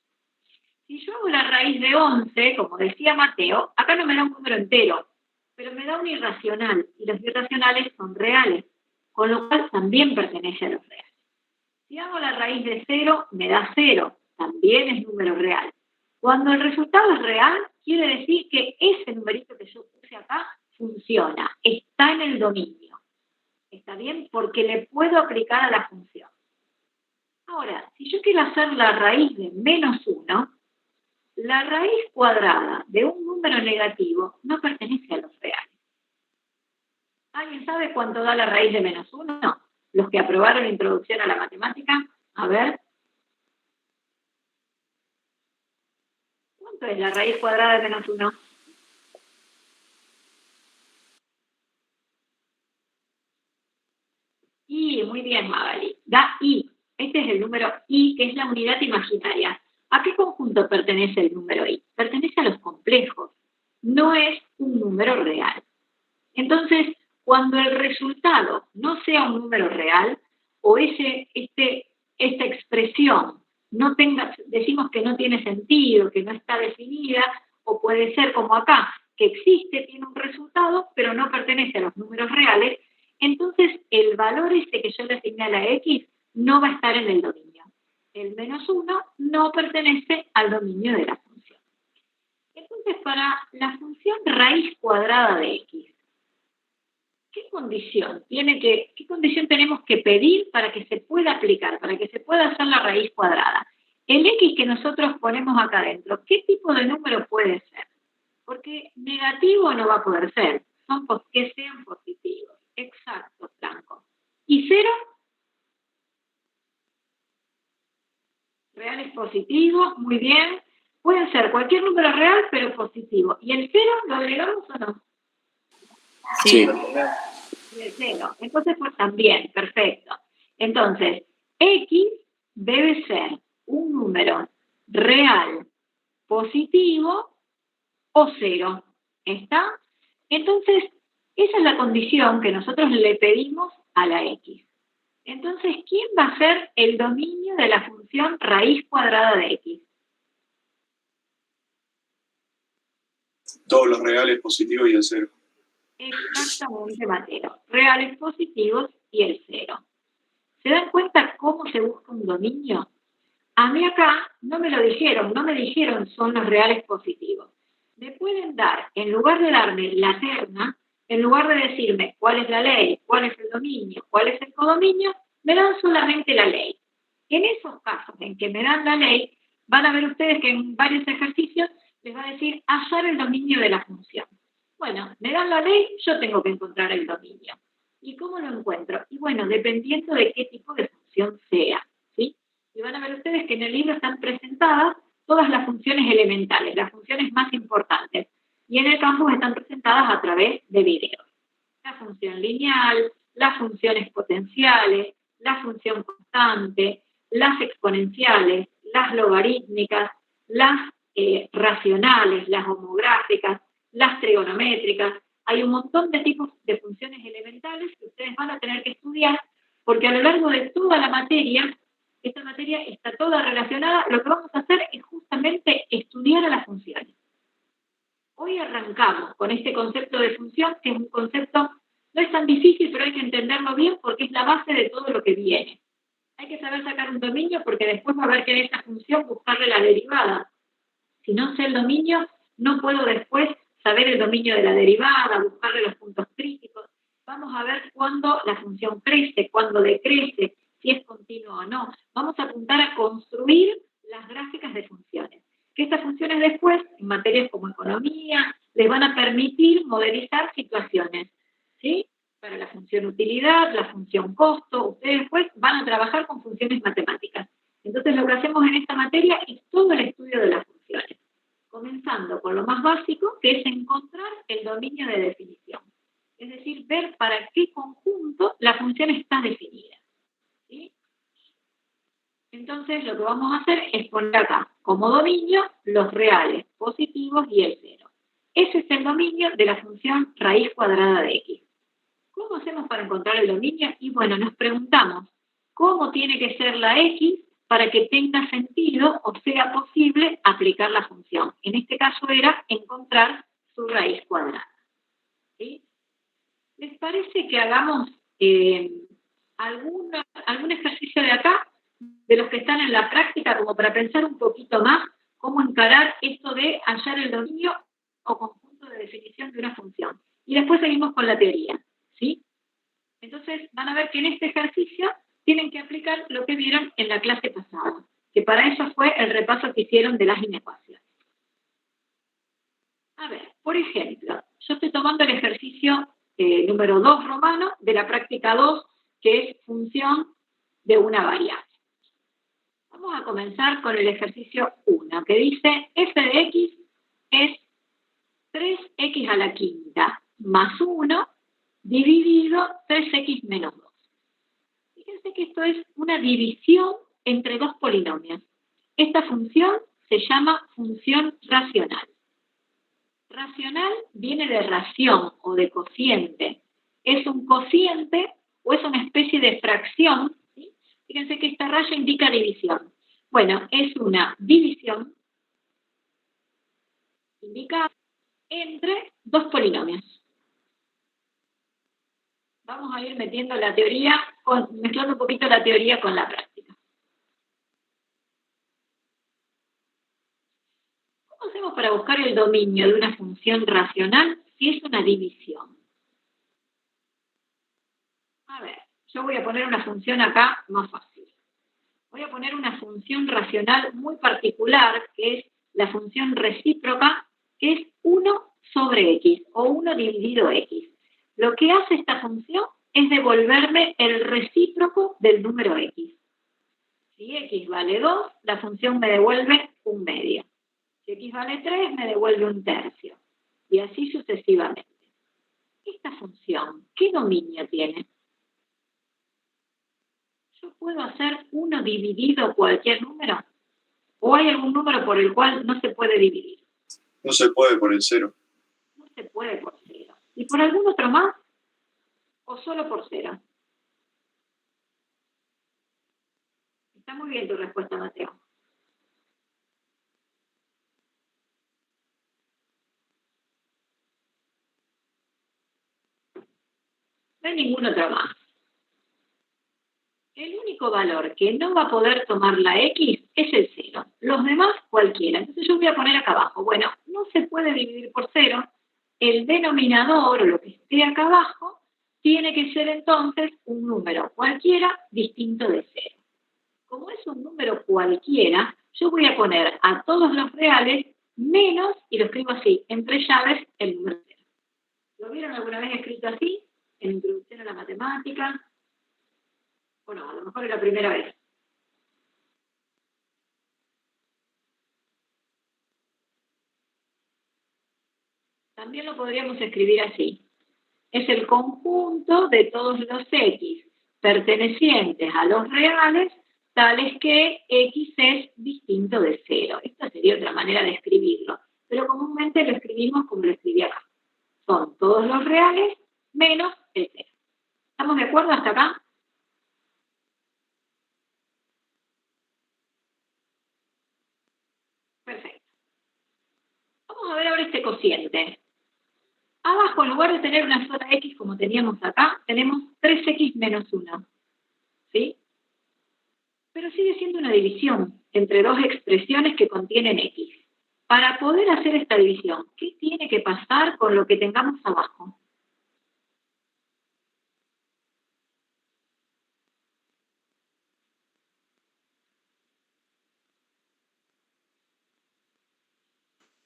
Si yo hago la raíz de 11, como decía Mateo, acá no me da un número entero, pero me da un irracional, y los irracionales son reales, con lo cual también pertenece a los reales. Si hago la raíz de 0, me da 0, también es número real. Cuando el resultado es real, quiere decir que ese numerito que yo puse acá funciona, está en el dominio. ¿Está bien? Porque le puedo aplicar a la función. Ahora, si yo quiero hacer la raíz de menos 1, la raíz cuadrada de un número negativo no pertenece a los reales. ¿Alguien sabe cuánto da la raíz de menos 1? Los que aprobaron introducción a la matemática, a ver. ¿Cuánto es la raíz cuadrada de menos 1? Y muy bien, Magali. Da i. Este es el número i, que es la unidad imaginaria. ¿A qué conjunto pertenece el número i? Pertenece a los complejos. No es un número real. Entonces, cuando el resultado no sea un número real, o esta expresión no tenga, decimos que no tiene sentido, que no está definida, o puede ser como acá, que existe, tiene un resultado, pero no pertenece a los números reales, entonces el valor ese que yo le asigné a la x no va a estar en el dominio. El menos 1 no pertenece al dominio de la función. Entonces, para la función raíz cuadrada de x, ¿qué condición tenemos que pedir para que se pueda aplicar, para que se pueda hacer la raíz cuadrada? El x que nosotros ponemos acá adentro, ¿qué tipo de número puede ser? Porque negativo no va a poder ser, son que sean positivos. Exacto, Franco. ¿Y 0? Real es positivo, muy bien. Puede ser cualquier número real, pero positivo. ¿Y el 0 lo agregamos o no? Sí. Y el 0. Entonces, pues también, perfecto. Entonces, x debe ser un número real positivo o 0. ¿Está? Entonces, esa es la condición que nosotros le pedimos a la x. Entonces, ¿quién va a ser el dominio de la función raíz cuadrada de x? Todos los reales positivos y el 0. Exactamente, Mateo. Reales positivos y el 0. ¿Se dan cuenta cómo se busca un dominio? A mí acá no me lo dijeron, no me dijeron son los reales positivos. Me pueden dar, en lugar de darme la terna, en lugar de decirme cuál es la ley, cuál es el dominio, cuál es el codominio, me dan solamente la ley. En esos casos en que me dan la ley, van a ver ustedes que en varios ejercicios les va a decir hallar el dominio de la función. Bueno, me dan la ley, yo tengo que encontrar el dominio. ¿Y cómo lo encuentro? Y bueno, dependiendo de qué tipo de función sea, ¿sí? Y van a ver ustedes que en el libro están presentadas todas las funciones elementales, las funciones más importantes. Y en el campus están presentadas a través de videos. La función lineal, las funciones potenciales, la función constante, las exponenciales, las logarítmicas, las racionales, las homográficas, las trigonométricas. Hay un montón de tipos de funciones elementales que ustedes van a tener que estudiar porque a lo largo de toda la materia, esta materia está toda relacionada, lo que vamos a hacer es justamente estudiar a las funciones. Hoy arrancamos con este concepto de función, que es un concepto, no es tan difícil, pero hay que entenderlo bien porque es la base de todo lo que viene. Hay que saber sacar un dominio porque después va a haber que en esa función buscarle la derivada. Si no sé el dominio, no puedo después saber el dominio de la derivada, buscarle los puntos críticos. Vamos a ver cuándo la función crece, cuándo decrece, si es continuo o no. Vamos a apuntar a construir las gráficas de funciones. Que estas funciones después, en materias como economía, les van a permitir modelizar situaciones, ¿sí? Para la función utilidad, la función costo, ustedes después van a trabajar con funciones matemáticas. Entonces lo que hacemos en esta materia es todo el estudio de las funciones, comenzando con lo más básico, que es encontrar el dominio de definición. Es decir, ver para qué conjunto la función está definida, ¿sí? Entonces lo que vamos a hacer es poner acá como dominio los reales, positivos y el cero. Ese es el dominio de la función raíz cuadrada de x. ¿Cómo hacemos para encontrar el dominio? Y bueno, nos preguntamos, ¿cómo tiene que ser la x para que tenga sentido o sea posible aplicar la función? En este caso era encontrar su raíz cuadrada, ¿sí? ¿Les parece que hagamos algún ejercicio de acá, de los que están en la práctica, como para pensar un poquito más cómo encarar esto de hallar el dominio o conjunto de definición de una función? Y después seguimos con la teoría, ¿sí? Entonces van a ver que en este ejercicio tienen que aplicar lo que vieron en la clase pasada, que para eso fue el repaso que hicieron de las inecuaciones. A ver, por ejemplo, yo estoy tomando el ejercicio número 2 romano de la práctica 2, que es función de una variable. Vamos a comenzar con el ejercicio 1, que dice f de x es 3x a la quinta más 1 dividido 3x menos 2. Fíjense que esto es una división entre dos polinomios. Esta función se llama función racional. Racional viene de ración o de cociente. Es un cociente o es una especie de fracción, ¿sí? Fíjense que esta raya indica división. Bueno, es una división indicada entre dos polinomios. Vamos a ir metiendo la teoría, mezclando un poquito la teoría con la práctica. ¿Cómo hacemos para buscar el dominio de una función racional si es una división? A ver, yo voy a poner una función acá más fácil. Voy a poner una función racional muy particular, que es la función recíproca, que es 1 sobre x, o 1 dividido x. Lo que hace esta función es devolverme el recíproco del número x. Si x vale 2, la función me devuelve 1/2. Si x vale 3, me devuelve 1/3. Y así sucesivamente. Esta función, ¿qué dominio tiene? ¿Yo puedo hacer 1 dividido cualquier número? ¿O hay algún número por el cual no se puede dividir? No se puede por el 0. No se puede por 0. ¿Y por algún otro más? ¿O solo por 0? Está muy bien tu respuesta, Mateo. No hay ningún otro más. El único valor que no va a poder tomar la x es el 0. Los demás, cualquiera. Entonces yo voy a poner acá abajo. Bueno, no se puede dividir por 0. El denominador, o lo que esté acá abajo, tiene que ser entonces un número cualquiera distinto de 0. Como es un número cualquiera, yo voy a poner a todos los reales menos, y lo escribo así, entre llaves, el número 0. ¿Lo vieron alguna vez escrito así? En Introducción a la Matemática. Bueno, a lo mejor es la primera vez. También lo podríamos escribir así. Es el conjunto de todos los x pertenecientes a los reales, tales que x es distinto de 0. Esta sería otra manera de escribirlo, pero comúnmente lo escribimos como lo escribí acá. Son todos los reales menos el 0. ¿Estamos de acuerdo hasta acá? Perfecto. Vamos a ver ahora este cociente. Abajo, en lugar de tener una sola x como teníamos acá, tenemos 3x menos 1. ¿Sí? Pero sigue siendo una división entre dos expresiones que contienen x. Para poder hacer esta división, ¿qué tiene que pasar con lo que tengamos abajo?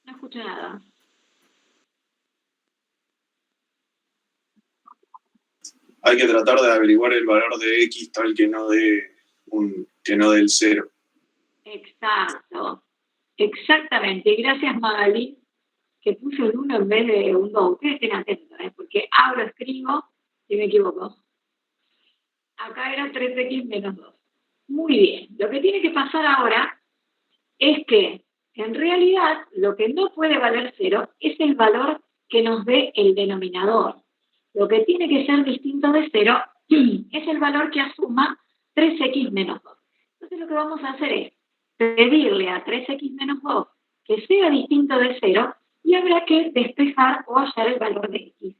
No escucho nada. Hay que tratar de averiguar el valor de x tal que no dé el 0. Exacto. Exactamente. Y gracias, Magali, que puso el 1 en vez de un 2. Ustedes estén atentos, porque abro, escribo y me equivoco. Acá era 3x menos 2. Muy bien. Lo que tiene que pasar ahora es que, en realidad, lo que no puede valer 0 es el valor que nos dé el denominador. Lo que tiene que ser distinto de 0 es el valor que asuma 3x menos 2. Entonces lo que vamos a hacer es pedirle a 3x menos 2 que sea distinto de 0 y habrá que despejar o hallar el valor de x.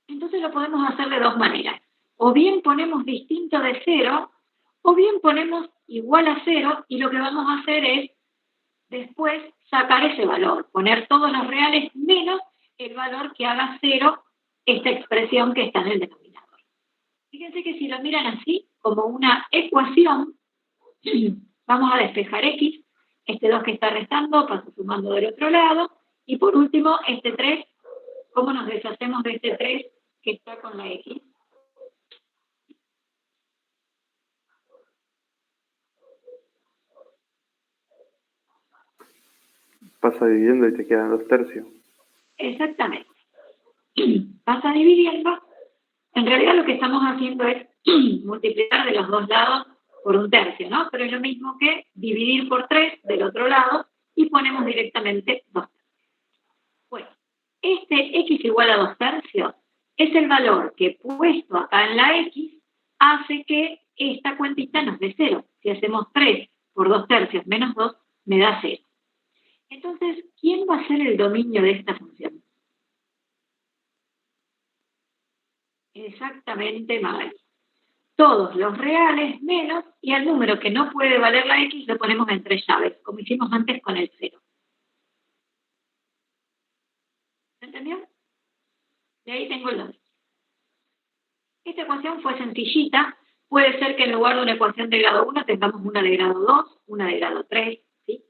Entonces lo podemos hacer de dos maneras. O bien ponemos distinto de 0, o bien ponemos igual a 0, y lo que vamos a hacer es después sacar ese valor, poner todos los reales menos el valor que haga 0 esta expresión que está en el denominador. Fíjense que si lo miran así, como una ecuación, vamos a despejar x, este 2 que está restando pasa sumando del otro lado, y por último, este 3, ¿cómo nos deshacemos de este 3 que está con la x? Pasa dividiendo y te quedan 2/3. Exactamente. Pasa dividiendo. En realidad lo que estamos haciendo es multiplicar de los dos lados por 1/3, ¿no? Pero es lo mismo que dividir por 3 del otro lado y ponemos directamente 2/3. Bueno, este x igual a 2/3 es el valor que puesto acá en la x hace que esta cuentita nos dé 0. Si hacemos 3 por 2/3 menos 2, me da 0. Entonces, ¿quién va a ser el dominio de esta función? Exactamente, Magali. Todos los reales menos, y al número que no puede valer la x lo ponemos entre llaves, como hicimos antes con el 0. ¿Se entendió? De ahí tengo el 2. Esta ecuación fue sencillita. Puede ser que en lugar de una ecuación de grado 1 tengamos una de grado 2, una de grado 3, ¿sí?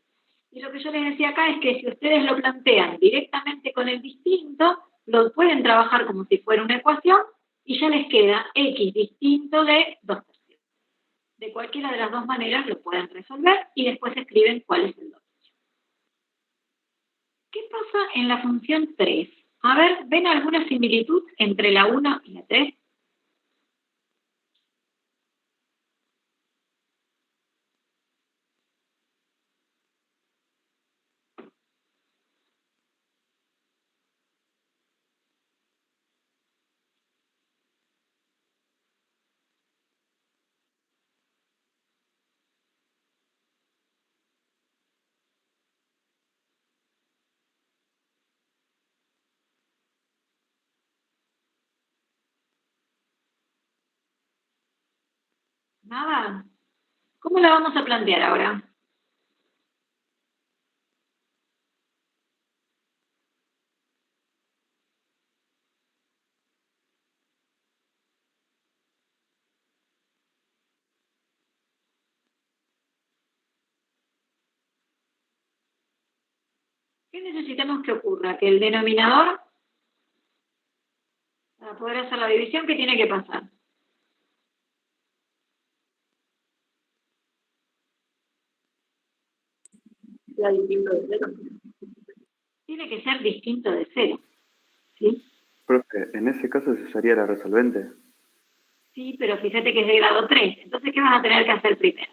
Y lo que yo les decía acá es que si ustedes lo plantean directamente con el distinto, lo pueden trabajar como si fuera una ecuación y ya les queda x distinto de 2/3. De cualquiera de las dos maneras lo pueden resolver y después escriben cuál es el 2/3. ¿Qué pasa en la función 3? A ver, ¿ven alguna similitud entre la 1 y la 3? Nada. ¿Cómo la vamos a plantear ahora? ¿Qué necesitamos que ocurra? Que el denominador, para poder hacer la división, ¿qué tiene que pasar? La distinto de cero. Tiene que ser distinto de cero. ¿Sí? Profe, en ese caso se usaría la resolvente. Sí, pero fíjate que es de grado 3. Entonces, ¿qué vas a tener que hacer primero?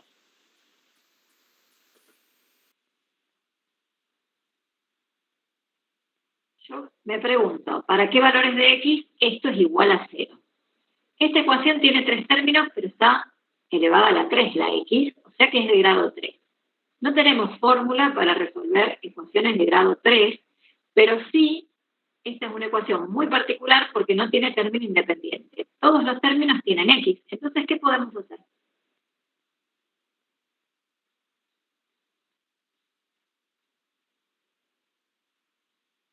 Yo me pregunto, ¿para qué valores de x esto es igual a 0? Esta ecuación tiene 3 términos, pero está elevada a la 3 la x, o sea que es de grado 3. No tenemos fórmula para resolver ecuaciones de grado 3, pero sí, esta es una ecuación muy particular porque no tiene término independiente. Todos los términos tienen x. Entonces, ¿qué podemos hacer?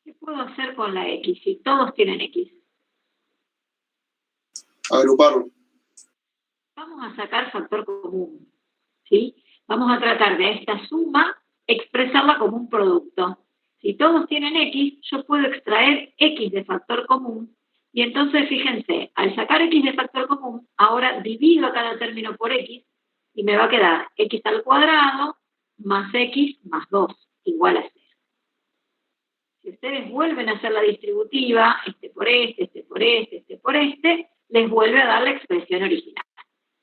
¿Qué puedo hacer con la x si todos tienen x? Agruparlo. Vamos a sacar factor común, ¿sí? Vamos a tratar de esta suma expresarla como un producto. Si todos tienen x, yo puedo extraer x de factor común y entonces, fíjense, al sacar x de factor común, ahora divido a cada término por x y me va a quedar x al cuadrado más x más 2 igual a 0. Si ustedes vuelven a hacer la distributiva, este por este, este por este, este por este, les vuelve a dar la expresión original.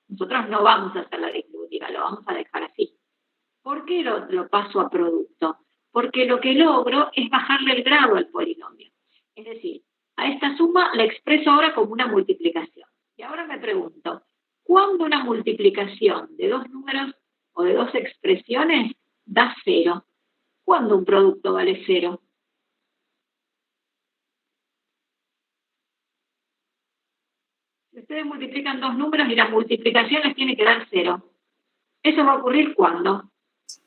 Nosotros no vamos a hacer la distributiva, lo vamos a dejar así. ¿Por qué lo paso a producto? Porque lo que logro es bajarle el grado al polinomio. Es decir, a esta suma la expreso ahora como una multiplicación. Y ahora me pregunto, ¿cuándo una multiplicación de dos números o de dos expresiones da 0? ¿Cuándo un producto vale 0? Si ustedes multiplican dos números y la multiplicación les tiene que dar 0. ¿Eso va a ocurrir cuándo?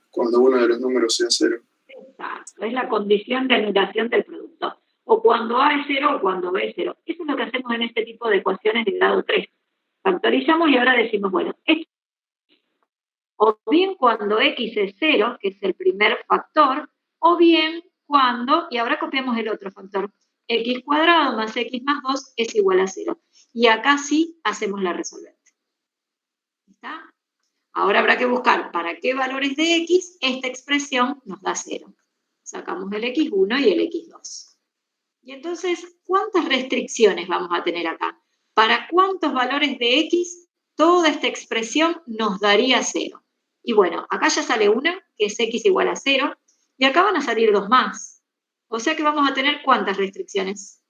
Cuando uno de los números sea 0. Exacto, es la condición de anulación del producto. O cuando A es 0 o cuando B es 0. Eso es lo que hacemos en este tipo de ecuaciones de grado 3. Factorizamos y ahora decimos, bueno, esto, o bien cuando X es 0, que es el primer factor, o bien cuando, y ahora copiamos el otro factor, X cuadrado más X más 2 es igual a 0. Y acá sí hacemos la resolvente. ¿Está? Ahora habrá que buscar para qué valores de x esta expresión nos da 0. Sacamos el x1 y el x2. Y entonces, ¿cuántas restricciones vamos a tener acá? ¿Para cuántos valores de x toda esta expresión nos daría 0? Y bueno, acá ya sale una, que es x igual a 0, y acá van a salir dos más. O sea que vamos a tener ¿cuántas restricciones?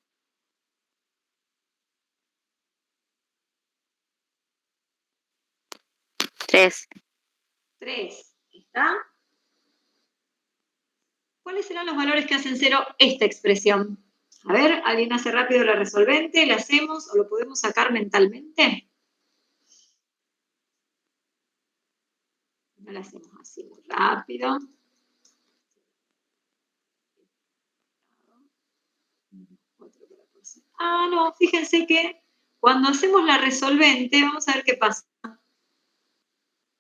3. 3. ¿Está? ¿Cuáles serán los valores que hacen 0 esta expresión? A ver, ¿alguien hace rápido la resolvente? ¿La hacemos o lo podemos sacar mentalmente? No la hacemos así muy rápido. Ah, no, fíjense que cuando hacemos la resolvente, vamos a ver qué pasa.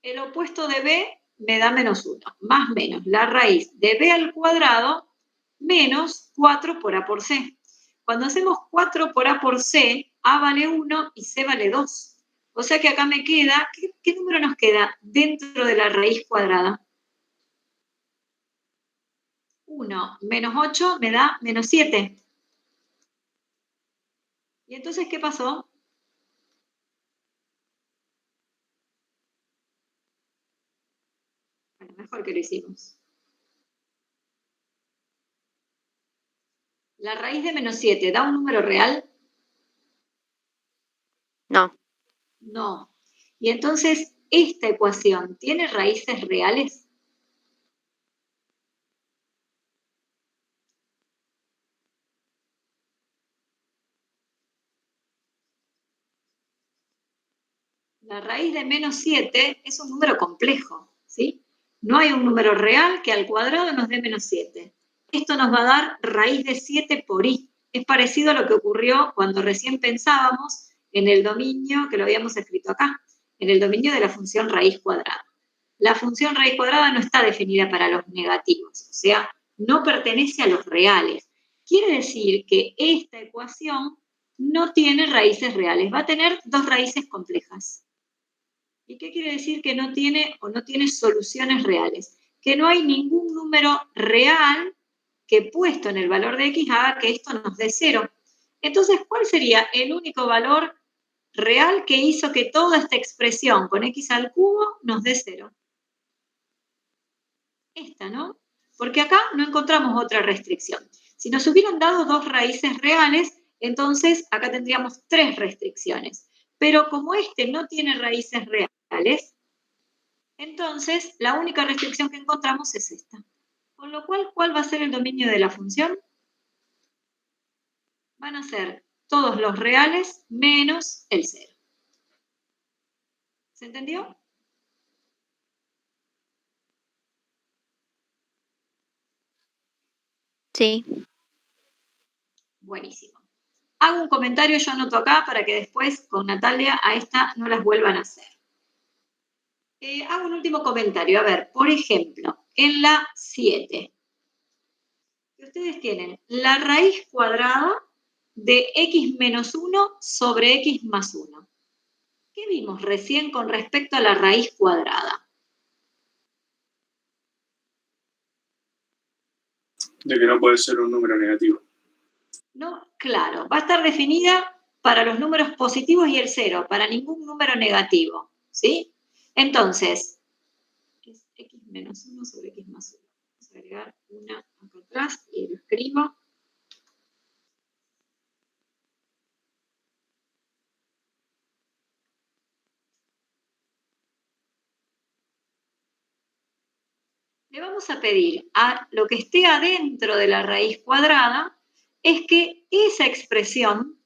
El opuesto de b me da menos 1, más menos la raíz de b al cuadrado menos 4 por a por c. Cuando hacemos 4 por a por c, a vale 1 y c vale 2. O sea que acá me queda, ¿qué número nos queda dentro de la raíz cuadrada? 1 menos 8 me da menos 7. ¿Y entonces qué pasó? Bueno, mejor que lo hicimos. ¿La raíz de menos 7 da un número real? No. No. Y entonces, ¿esta ecuación tiene raíces reales? La raíz de menos 7 es un número complejo, ¿sí? No hay un número real que al cuadrado nos dé menos 7. Esto nos va a dar raíz de 7 por i. Es parecido a lo que ocurrió cuando recién pensábamos en el dominio, que lo habíamos escrito acá, en el dominio de la función raíz cuadrada. La función raíz cuadrada no está definida para los negativos, o sea, no pertenece a los reales. Quiere decir que esta ecuación no tiene raíces reales, va a tener dos raíces complejas. ¿Y qué quiere decir que no tiene o no tiene soluciones reales? Que no hay ningún número real que puesto en el valor de x haga que esto nos dé 0. Entonces, ¿cuál sería el único valor real que hizo que toda esta expresión con x al cubo nos dé 0? Esta, ¿no? Porque acá no encontramos otra restricción. Si nos hubieran dado dos raíces reales, entonces acá tendríamos 3 restricciones. Pero como este no tiene raíces reales, entonces la única restricción que encontramos es esta. Con lo cual, ¿cuál va a ser el dominio de la función? Van a ser todos los reales menos el 0. ¿Se entendió? Sí. Buenísimo. Hago un comentario, yo anoto acá para que después con Natalia a esta no las vuelvan a hacer. Hago un último comentario. A ver, por ejemplo, en la 7, ustedes tienen la raíz cuadrada de x menos 1 sobre x más 1. ¿Qué vimos recién con respecto a la raíz cuadrada? De que no puede ser un número negativo. No, claro, va a estar definida para los números positivos y el 0, para ningún número negativo, ¿sí? Entonces, es x menos 1 sobre x más 1. Vamos a agregar una acá atrás y lo escribo. Le vamos a pedir a lo que esté adentro de la raíz cuadrada es que esa expresión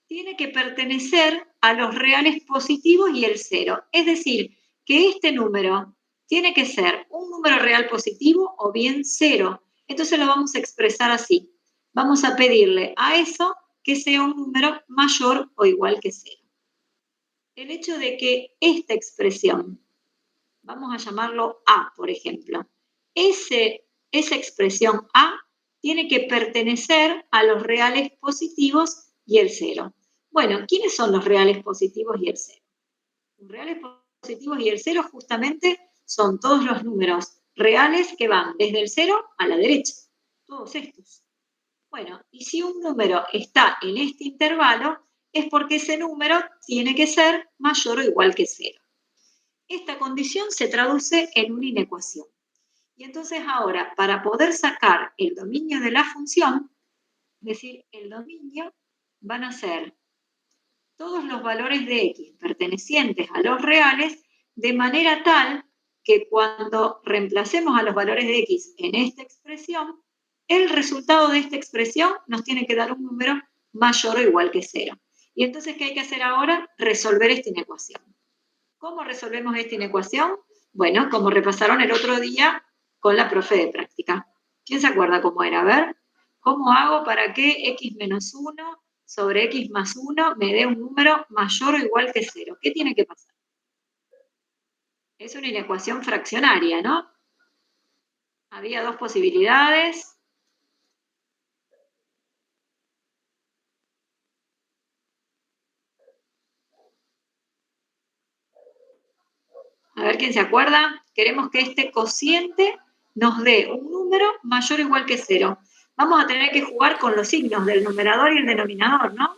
tiene que pertenecer a los reales positivos y el 0. Es decir, que este número tiene que ser un número real positivo o bien 0. Entonces lo vamos a expresar así. Vamos a pedirle a eso que sea un número mayor o igual que 0. El hecho de que esta expresión, vamos a llamarlo A, por ejemplo, esa expresión A tiene que pertenecer a los reales positivos y el 0. Bueno, ¿quiénes son los reales positivos y el 0? Los reales positivos y el 0 justamente son todos los números reales que van desde el 0 a la derecha, todos estos. Bueno, y si un número está en este intervalo, es porque ese número tiene que ser mayor o igual que 0. Esta condición se traduce en una inecuación. Y entonces ahora, para poder sacar el dominio de la función, es decir, el dominio van a ser todos los valores de x pertenecientes a los reales, de manera tal que cuando reemplacemos a los valores de x en esta expresión, el resultado de esta expresión nos tiene que dar un número mayor o igual que 0. Y entonces, ¿qué hay que hacer ahora? Resolver esta inecuación. ¿Cómo resolvemos esta inecuación? Bueno, como repasaron el otro día con la profe de práctica. ¿Quién se acuerda cómo era? A ver, ¿cómo hago para que x menos 1 sobre x más 1 me dé un número mayor o igual que 0? ¿Qué tiene que pasar? Es una inecuación fraccionaria, ¿no? Había dos posibilidades. A ver quién se acuerda. Queremos que este cociente nos dé un número mayor o igual que 0. Vamos a tener que jugar con los signos del numerador y el denominador, ¿no?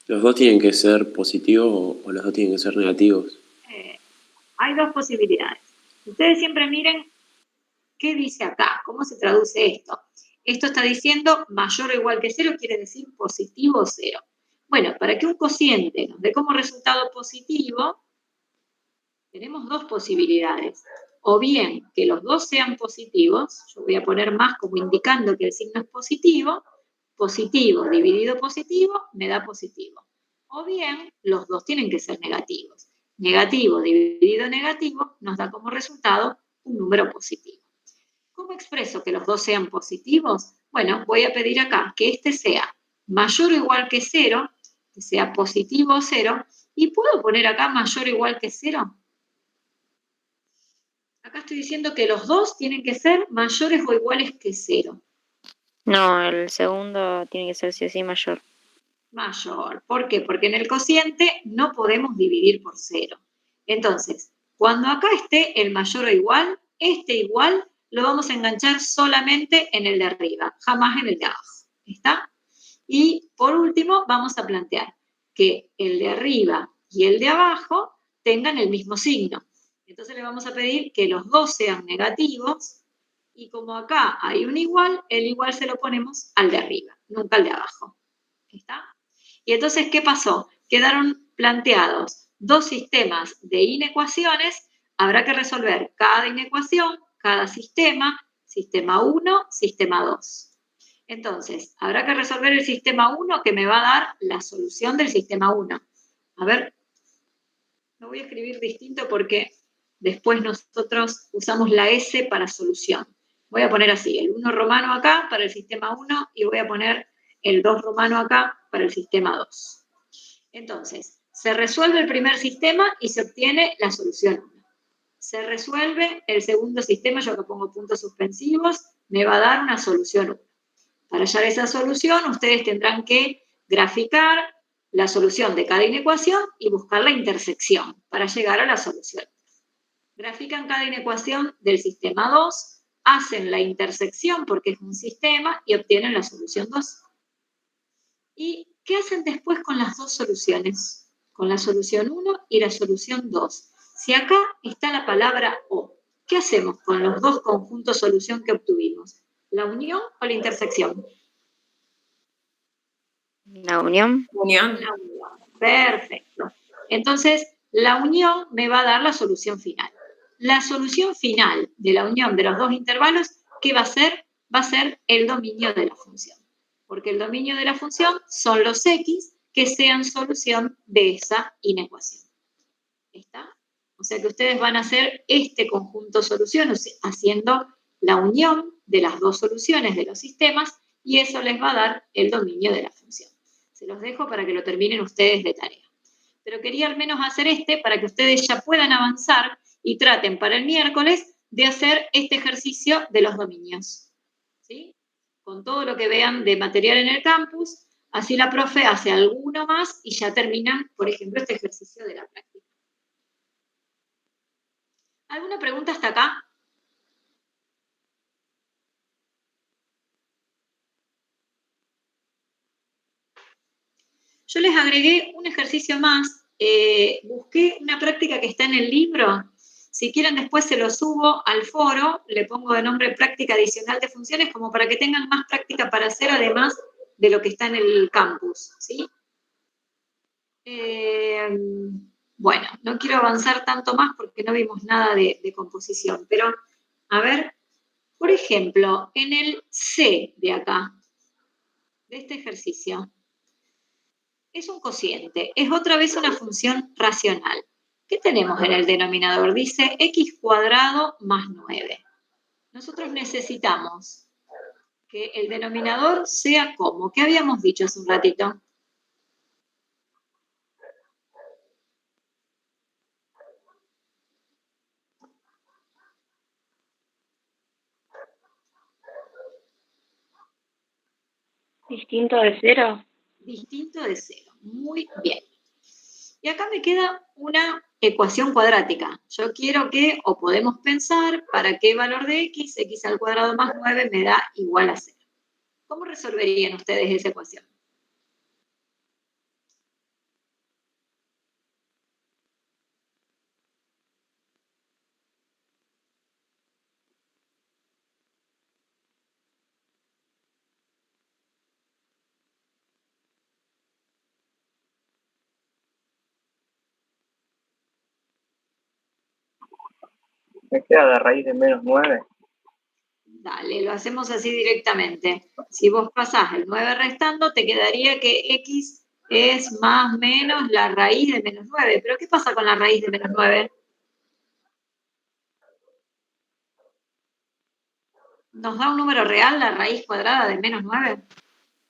¿Los dos tienen que ser positivos o los dos tienen que ser negativos? Hay dos posibilidades. Ustedes siempre miren qué dice acá, cómo se traduce esto. Esto está diciendo mayor o igual que 0, quiere decir positivo o 0. Bueno, para que un cociente nos dé como resultado positivo, tenemos dos posibilidades. O bien que los dos sean positivos, yo voy a poner más como indicando que el signo es positivo dividido positivo me da positivo. o bien los dos tienen que ser negativos. Negativo dividido negativo nos da como resultado un número positivo. ¿Cómo expreso que los dos sean positivos? Bueno, voy a pedir acá que este sea mayor o igual que 0, que sea positivo o 0, y ¿puedo poner acá mayor o igual que 0? Acá estoy diciendo que los dos tienen que ser mayores o iguales que 0. No, el segundo tiene que ser sí o sí mayor. Mayor. ¿Por qué? Porque en el cociente no podemos dividir por 0. Entonces, cuando acá esté el mayor o igual, este igual lo vamos a enganchar solamente en el de arriba, jamás en el de abajo. ¿Está? Y por último, vamos a plantear que el de arriba y el de abajo tengan el mismo signo. Entonces le vamos a pedir que los dos sean negativos y como acá hay un igual, el igual se lo ponemos al de arriba, nunca al de abajo. ¿Está? Y entonces, ¿qué pasó? Quedaron planteados dos sistemas de inecuaciones. Habrá que resolver cada inecuación, cada sistema, sistema 1, sistema 2. Entonces, habrá que resolver el sistema 1 que me va a dar la solución del sistema 1. A ver, lo voy a escribir distinto porque después nosotros usamos la S para solución. Voy a poner así, el 1 romano acá para el sistema 1 y voy a poner el 2 romano acá para el sistema 2. Entonces, se resuelve el primer sistema y se obtiene la solución 1. Se resuelve el segundo sistema, yo acá pongo puntos suspensivos, me va a dar una solución 1. Para hallar esa solución, ustedes tendrán que graficar la solución de cada inecuación y buscar la intersección para llegar a la solución. Grafican cada inecuación del sistema 2, hacen la intersección porque es un sistema y obtienen la solución 2. ¿Y qué hacen después con las dos soluciones? Con la solución 1 y la solución 2. Si acá está la palabra O, ¿qué hacemos con los dos conjuntos solución que obtuvimos? ¿La unión o la intersección? ¿La unión? Unión. La unión. Perfecto. Entonces, la unión me va a dar la solución final. La solución final de la unión de los dos intervalos, ¿qué va a ser? Va a ser el dominio de la función. Porque el dominio de la función son los x que sean solución de esa inecuación. ¿Está? O sea que ustedes van a hacer este conjunto solución haciendo la unión de las dos soluciones de los sistemas y eso les va a dar el dominio de la función. Se los dejo para que lo terminen ustedes de tarea. Pero quería al menos hacer para que ustedes ya puedan avanzar y traten para el miércoles de hacer este ejercicio de los dominios. ¿Sí? Con todo lo que vean de material en el campus, así la profe hace alguno más y ya terminan, por ejemplo, este ejercicio de la práctica. ¿Alguna pregunta hasta acá? Yo les agregué un ejercicio más, busqué una práctica que está en el libro. Si quieren después se lo subo al foro, le pongo de nombre práctica adicional de funciones como para que tengan más práctica para hacer además de lo que está en el campus, ¿sí? Bueno, no quiero avanzar tanto más porque no vimos nada de composición, pero a ver, por ejemplo, en el C de acá, de este ejercicio, es un cociente, es otra vez una función racional. ¿Qué tenemos en el denominador? Dice x cuadrado más 9. Nosotros necesitamos que el denominador sea como. ¿Qué habíamos dicho hace un ratito? ¿Distinto de 0? Distinto de 0. Muy bien. Y acá me queda una ecuación cuadrática. Yo quiero que, o podemos pensar, para qué valor de x al cuadrado más 9 me da igual a 0. ¿Cómo resolverían ustedes esa ecuación? Me queda la raíz de menos 9. Dale, lo hacemos así directamente. Si vos pasás el 9 restando, te quedaría que x es más o menos la raíz de menos 9. ¿Pero qué pasa con la raíz de menos 9? ¿Nos da un número real la raíz cuadrada de menos 9?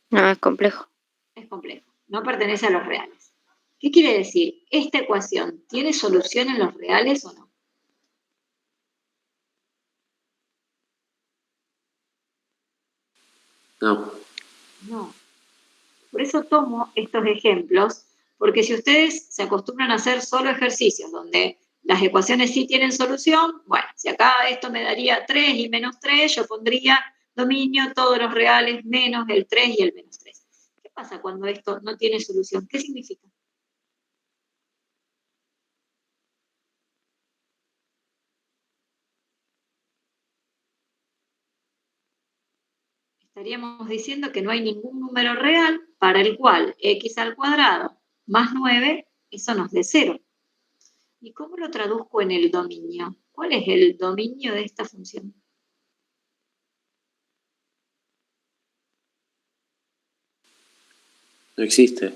No, es complejo. Es complejo, no pertenece a los reales. ¿Qué quiere decir? ¿Esta ecuación tiene solución en los reales o no? No. No. Por eso tomo estos ejemplos, porque si ustedes se acostumbran a hacer solo ejercicios donde las ecuaciones sí tienen solución, bueno, si acá esto me daría 3 y menos 3, yo pondría dominio todos los reales menos el 3 y el menos 3. ¿Qué pasa cuando esto no tiene solución? ¿Qué significa? Estaríamos diciendo que no hay ningún número real para el cual x al cuadrado más 9, eso nos dé 0. ¿Y cómo lo traduzco en el dominio? ¿Cuál es el dominio de esta función? No existe.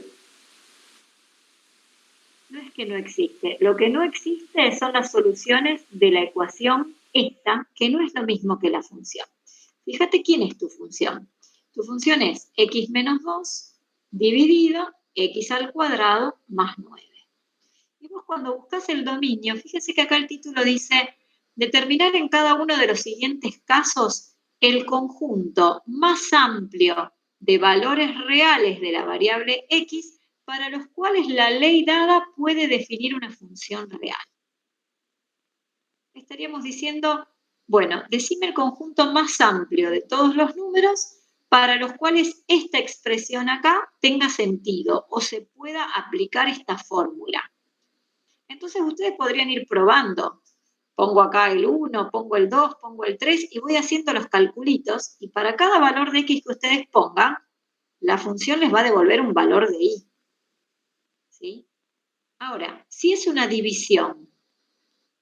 No es que no existe. Lo que no existe son las soluciones de la ecuación esta, que no es lo mismo que la función. Fíjate quién es tu función. Tu función es x menos 2 dividido x al cuadrado más 9. Y vos cuando buscas el dominio, fíjese que acá el título dice, determinar en cada uno de los siguientes casos el conjunto más amplio de valores reales de la variable x para los cuales la ley dada puede definir una función real. Estaríamos diciendo, bueno, decime el conjunto más amplio de todos los números para los cuales esta expresión acá tenga sentido o se pueda aplicar esta fórmula. Entonces ustedes podrían ir probando. Pongo acá el 1, pongo el 2, pongo el 3 y voy haciendo los calculitos y para cada valor de x que ustedes pongan, la función les va a devolver un valor de y. ¿Sí? Ahora, si es una división,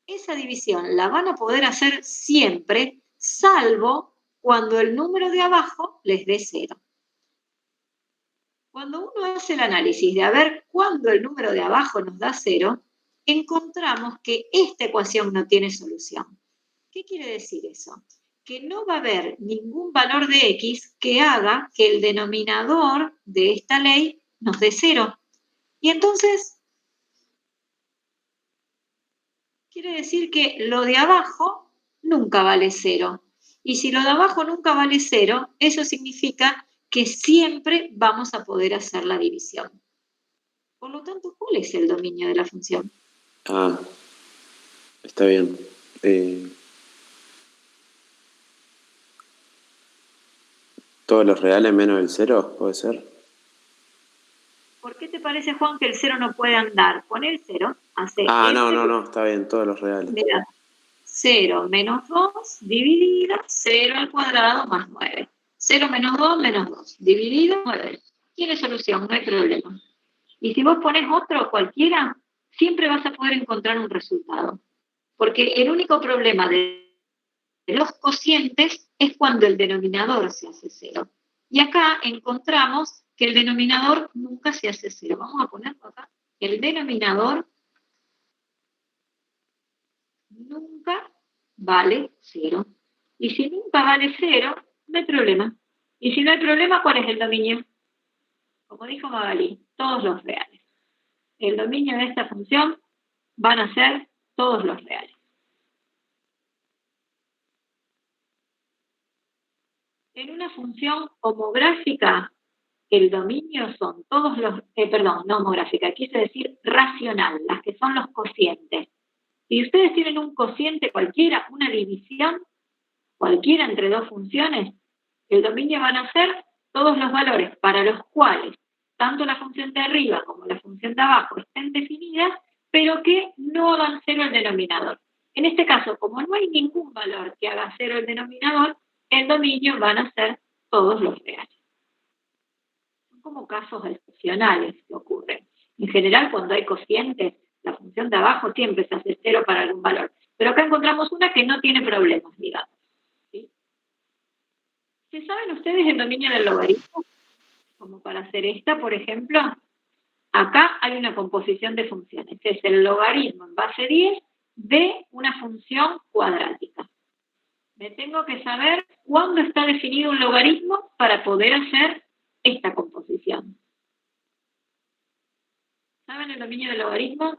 esa división la van a poder hacer siempre, salvo cuando el número de abajo les dé 0. Cuando uno hace el análisis de a ver cuándo el número de abajo nos da 0, encontramos que esta ecuación no tiene solución. ¿Qué quiere decir eso? Que no va a haber ningún valor de x que haga que el denominador de esta ley nos dé 0. Y entonces, quiere decir que lo de abajo nunca vale 0. Y si lo de abajo nunca vale 0, eso significa que siempre vamos a poder hacer la división. Por lo tanto, ¿cuál es el dominio de la función? Ah, está bien. ¿Todos los reales menos el 0? ¿Puede ser? ¿Por qué te parece, Juan, que el 0 no puede andar? Pon el 0, hace no, está bien, todos los reales. Mira, 0 menos 2 dividido 0 al cuadrado más 9. 0 menos 2 menos 2 dividido 9. Tiene solución, no hay problema. Y si vos pones otro cualquiera, siempre vas a poder encontrar un resultado. Porque el único problema de los cocientes es cuando el denominador se hace 0. Y acá encontramos que el denominador nunca se hace 0. Vamos a ponerlo acá. El denominador nunca vale 0. Y si nunca vale 0, no hay problema. Y si no hay problema, ¿cuál es el dominio? Como dijo Magalí, todos los reales. El dominio de esta función van a ser todos los reales. En una función homográfica, el dominio son todos los, no homográfica, quise decir racional, las que son los cocientes. Si ustedes tienen un cociente cualquiera, una división cualquiera entre dos funciones, el dominio van a ser todos los valores para los cuales tanto la función de arriba como la función de abajo estén definidas, pero que no hagan 0 el denominador. En este caso, como no hay ningún valor que haga 0 el denominador, el dominio van a ser todos los reales. Son como casos excepcionales que ocurren. En general, cuando hay cocientes, la función de abajo siempre se hace 0 para algún valor. Pero acá encontramos una que no tiene problemas, digamos. ¿Sí? ¿Se saben ustedes el dominio del logaritmo? Como para hacer esta, por ejemplo. acá hay una composición de funciones, que es el logaritmo en base 10 de una función cuadrática. Me tengo que saber cuándo está definido un logaritmo para poder hacer esta composición. ¿Saben el dominio del logaritmo?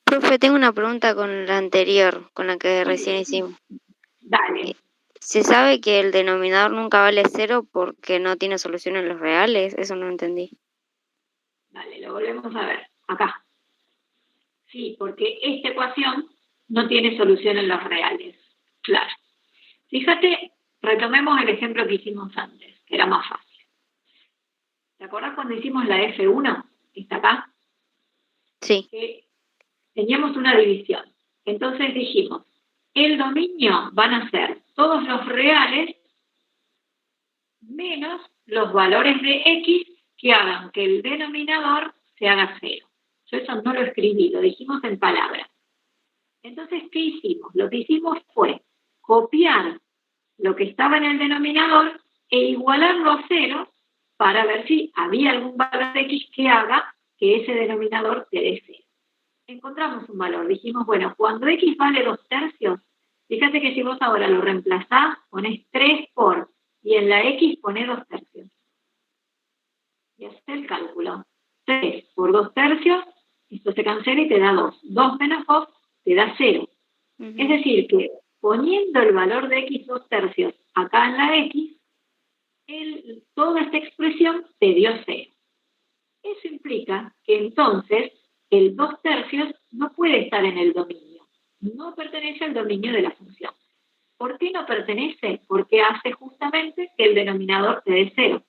Profe, tengo una pregunta con la anterior, con la que recién hicimos. Dale. ¿Se sabe que el denominador nunca vale 0 porque no tiene solución en los reales? Eso no entendí. Dale, lo volvemos a ver. Acá. Sí, porque esta ecuación no tiene solución en los reales. Claro. Fíjate, retomemos el ejemplo que hicimos antes, que era más fácil. ¿Te acordás cuando hicimos la F1? ¿Está acá? Sí. Que teníamos una división. Entonces dijimos, el dominio van a ser todos los reales menos los valores de X que hagan que el denominador se haga 0. Yo eso no lo escribí, lo dijimos en palabras. Entonces, ¿qué hicimos? Lo que hicimos fue copiar lo que estaba en el denominador e igualarlo a 0 para ver si había algún valor de X que haga que ese denominador te dé 0. Encontramos un valor, dijimos, bueno, cuando X vale 2/3, fíjate que si vos ahora lo reemplazás, ponés 3 por, y en la X ponés 2/3. Y haces el cálculo. 3 por 2/3, esto se cancela y te da 2. 2 menos 2 te da 0. Es decir, que poniendo el valor de X 2/3 acá en la X, toda esta expresión te dio 0. Eso implica que entonces el 2/3 no puede estar en el dominio. No pertenece al dominio de la función. ¿Por qué no pertenece? Porque hace justamente que el denominador te dé 0.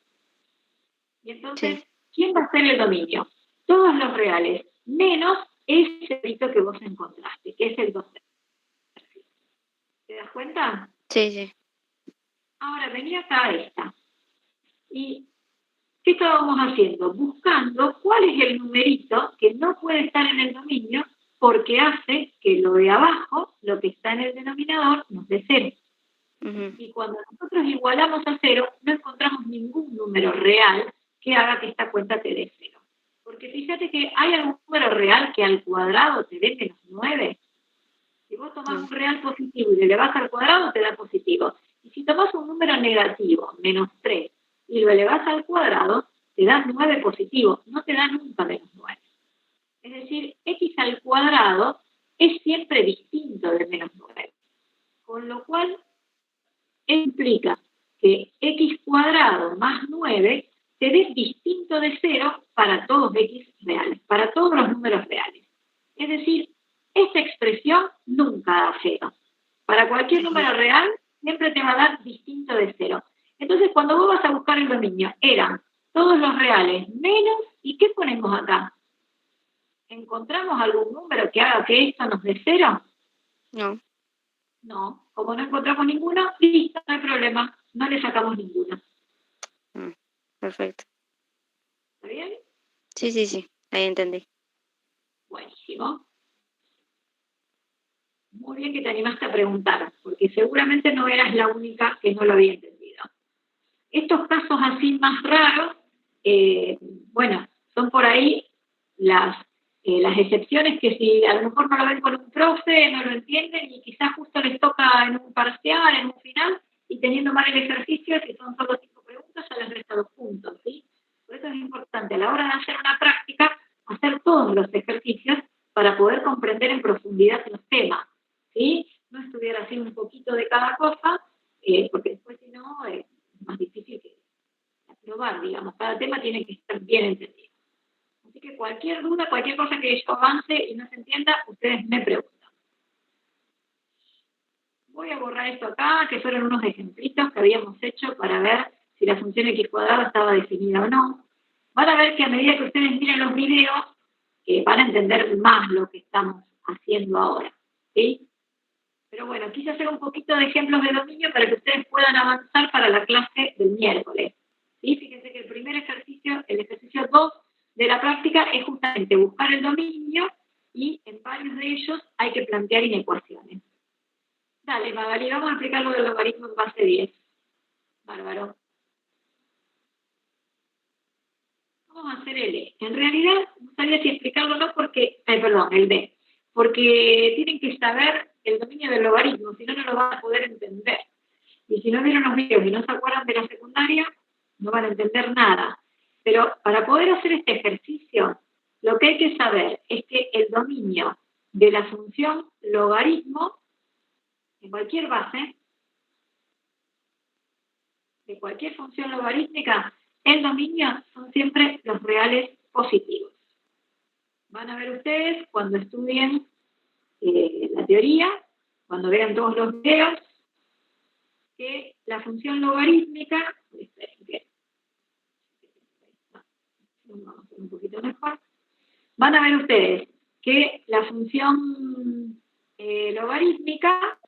Y entonces, ¿quién va a ser el dominio? Todos los reales, menos ese bito que vos encontraste, que es el 2/3. ¿Te das cuenta? Sí, sí. Ahora, venía acá esta. ¿Y qué estábamos haciendo? Buscando cuál es el numerito que no puede estar en el dominio porque hace que lo de abajo, lo que está en el denominador, nos dé 0. Y cuando nosotros igualamos a 0, no encontramos ningún número real que haga que esta cuenta te dé 0. Porque fíjate que hay algún número real que al cuadrado te dé menos 9. Si vos tomás un real positivo y le elevás al cuadrado, te da positivo. Y si tomás un número negativo, menos 3, y lo elevás al cuadrado, te da 9 positivo. No te da nunca menos 9. Es decir, X al cuadrado es siempre distinto de menos 9. Con lo cual, implica que X cuadrado más 9 te dé distinto de 0 para todos X reales, para todos los números reales. Es decir, esta expresión nunca da 0. Para cualquier número real, siempre te va a dar distinto de 0. Entonces, cuando vos vas a buscar el dominio, eran todos los reales menos, ¿y qué ponemos acá? ¿Encontramos algún número que haga que esto nos dé 0? No. No, como no encontramos ninguno, listo, no hay problema, no le sacamos ninguno. Perfecto. ¿Está bien? Sí, sí, sí, ahí entendí. Buenísimo. Muy bien que te animaste a preguntar, porque seguramente no eras la única que no lo había entendido. Estos casos así más raros, bueno, son por ahí las excepciones que si a lo mejor no lo ven con un profe, no lo entienden y quizás justo les toca en un parcial, en un final, y teniendo mal el ejercicio, si son solo 5 preguntas, ya les resta 2 puntos, ¿sí? Por eso es importante a la hora de hacer una práctica, hacer todos los ejercicios para poder comprender en profundidad los temas, ¿sí? No estudiar así un poquito de cada cosa, porque después si no es más difícil que aprobar, digamos. Cada tema tiene que estar bien entendido. Así que cualquier duda, cualquier cosa que yo avance y no se entienda, ustedes me preguntan. Voy a borrar esto acá, que fueron unos ejemplitos que habíamos hecho para ver si la función x cuadrado estaba definida o no. Van a ver que a medida que ustedes miren los videos, van a entender más lo que estamos haciendo ahora, ¿sí? Pero bueno, quise hacer un poquito de ejemplos de dominio para que ustedes puedan avanzar para la clase del miércoles, ¿sí? Fíjense que el primer ejercicio, el ejercicio 2 de la práctica, es justamente buscar el dominio y en varios de ellos hay que plantear inecuaciones. Dale, Magali, vamos a explicar lo del logaritmo en base 10. Bárbaro. Vamos a hacer el E. En realidad, no sabía si explicarlo o no porque, perdón, el D. Porque tienen que saber el dominio del logaritmo, si no, no lo van a poder entender. Y si no vieron los videos y no se acuerdan de la secundaria, no van a entender nada. Pero para poder hacer este ejercicio, lo que hay que saber es que el dominio de la función logaritmo, en cualquier base, de cualquier función logarítmica, el dominio son siempre los reales positivos. Van a ver ustedes cuando estudien la teoría, cuando vean todos los videos, que la función logarítmica, vamos a hacer un poquito mejor, van a ver ustedes que la función logarítmica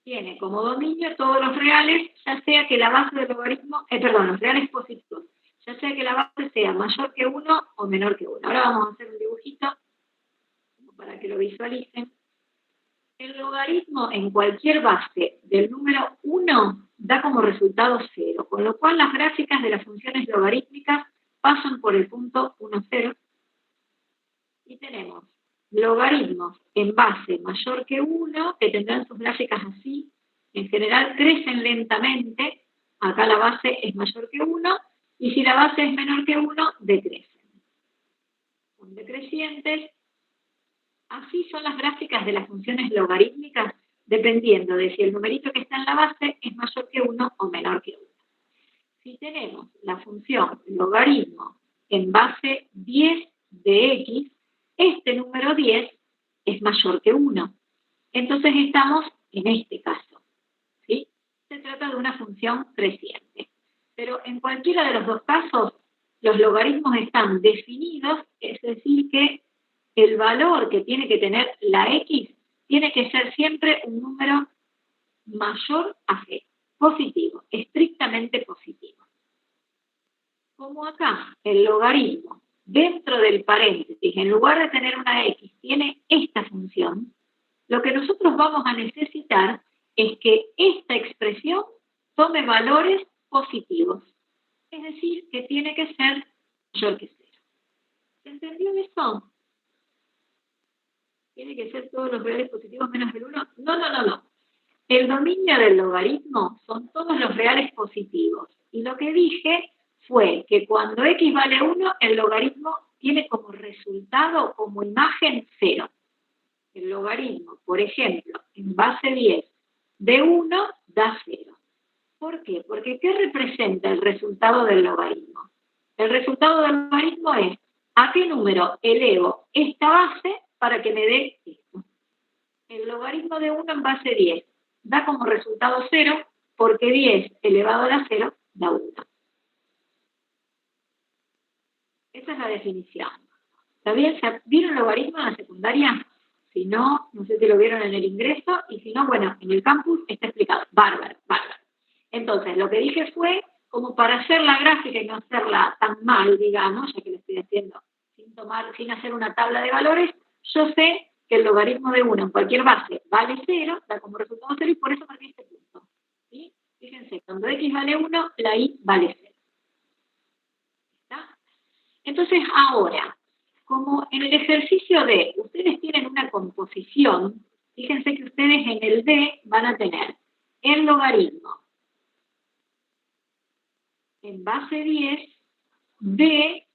tiene como dominio todos los reales, ya sea que la base del logaritmo, los reales positivos, ya sea que la base sea mayor que 1 o menor que 1. Ahora vamos a hacer un dibujito para que lo visualicen. El logaritmo en cualquier base del número 1 da como resultado 0, con lo cual las gráficas de las funciones logarítmicas pasan por el punto 1, 0. Y tenemos logaritmos en base mayor que 1, que tendrán sus gráficas así. En general crecen lentamente. Acá la base es mayor que 1. Y si la base es menor que 1, decrecen. Son decrecientes. Así son las gráficas de las funciones logarítmicas, dependiendo de si el numerito que está en la base es mayor que 1 o menor que 1. Si tenemos la función logaritmo en base 10 de x, este número 10 es mayor que 1. Entonces estamos en este caso, ¿sí? Se trata de una función creciente. Pero en cualquiera de los dos casos, los logaritmos están definidos, es decir, que el valor que tiene que tener la x tiene que ser siempre un número mayor a 0, positivo, estrictamente positivo. Como acá el logaritmo dentro del paréntesis, en lugar de tener una x, tiene esta función, lo que nosotros vamos a necesitar es que esta expresión tome valores positivos. Es decir, que tiene que ser mayor que 0. ¿Se entendió eso? ¿Tiene que ser todos los reales positivos menos el 1? No. El dominio del logaritmo son todos los reales positivos. Y lo que dije fue que cuando x vale 1, el logaritmo tiene como resultado, como imagen, 0. El logaritmo, por ejemplo, en base 10 de 1 da 0. ¿Por qué? Porque ¿qué representa el resultado del logaritmo? El resultado del logaritmo es ¿a qué número elevo esta base para que me dé esto? El logaritmo de 1 en base 10 da como resultado 0 porque 10 elevado a la 0 da 1. Esa es la definición. ¿Está bien? ¿Vieron el logaritmo en la secundaria? Si no, no sé si lo vieron en el ingreso, y si no, bueno, en el campus está explicado. Bárbaro. Entonces, lo que dije fue, como para hacer la gráfica y no hacerla tan mal, digamos, ya que lo estoy haciendo sin hacer una tabla de valores, yo sé que el logaritmo de 1 en cualquier base vale 0, da como resultado 0, y por eso marqué este punto. ¿Sí? Fíjense, cuando x vale 1, la y vale 0. ¿Está? Entonces, ahora, como en el ejercicio D, ustedes tienen una composición, fíjense que ustedes en el D van a tener el logaritmo en base 10 de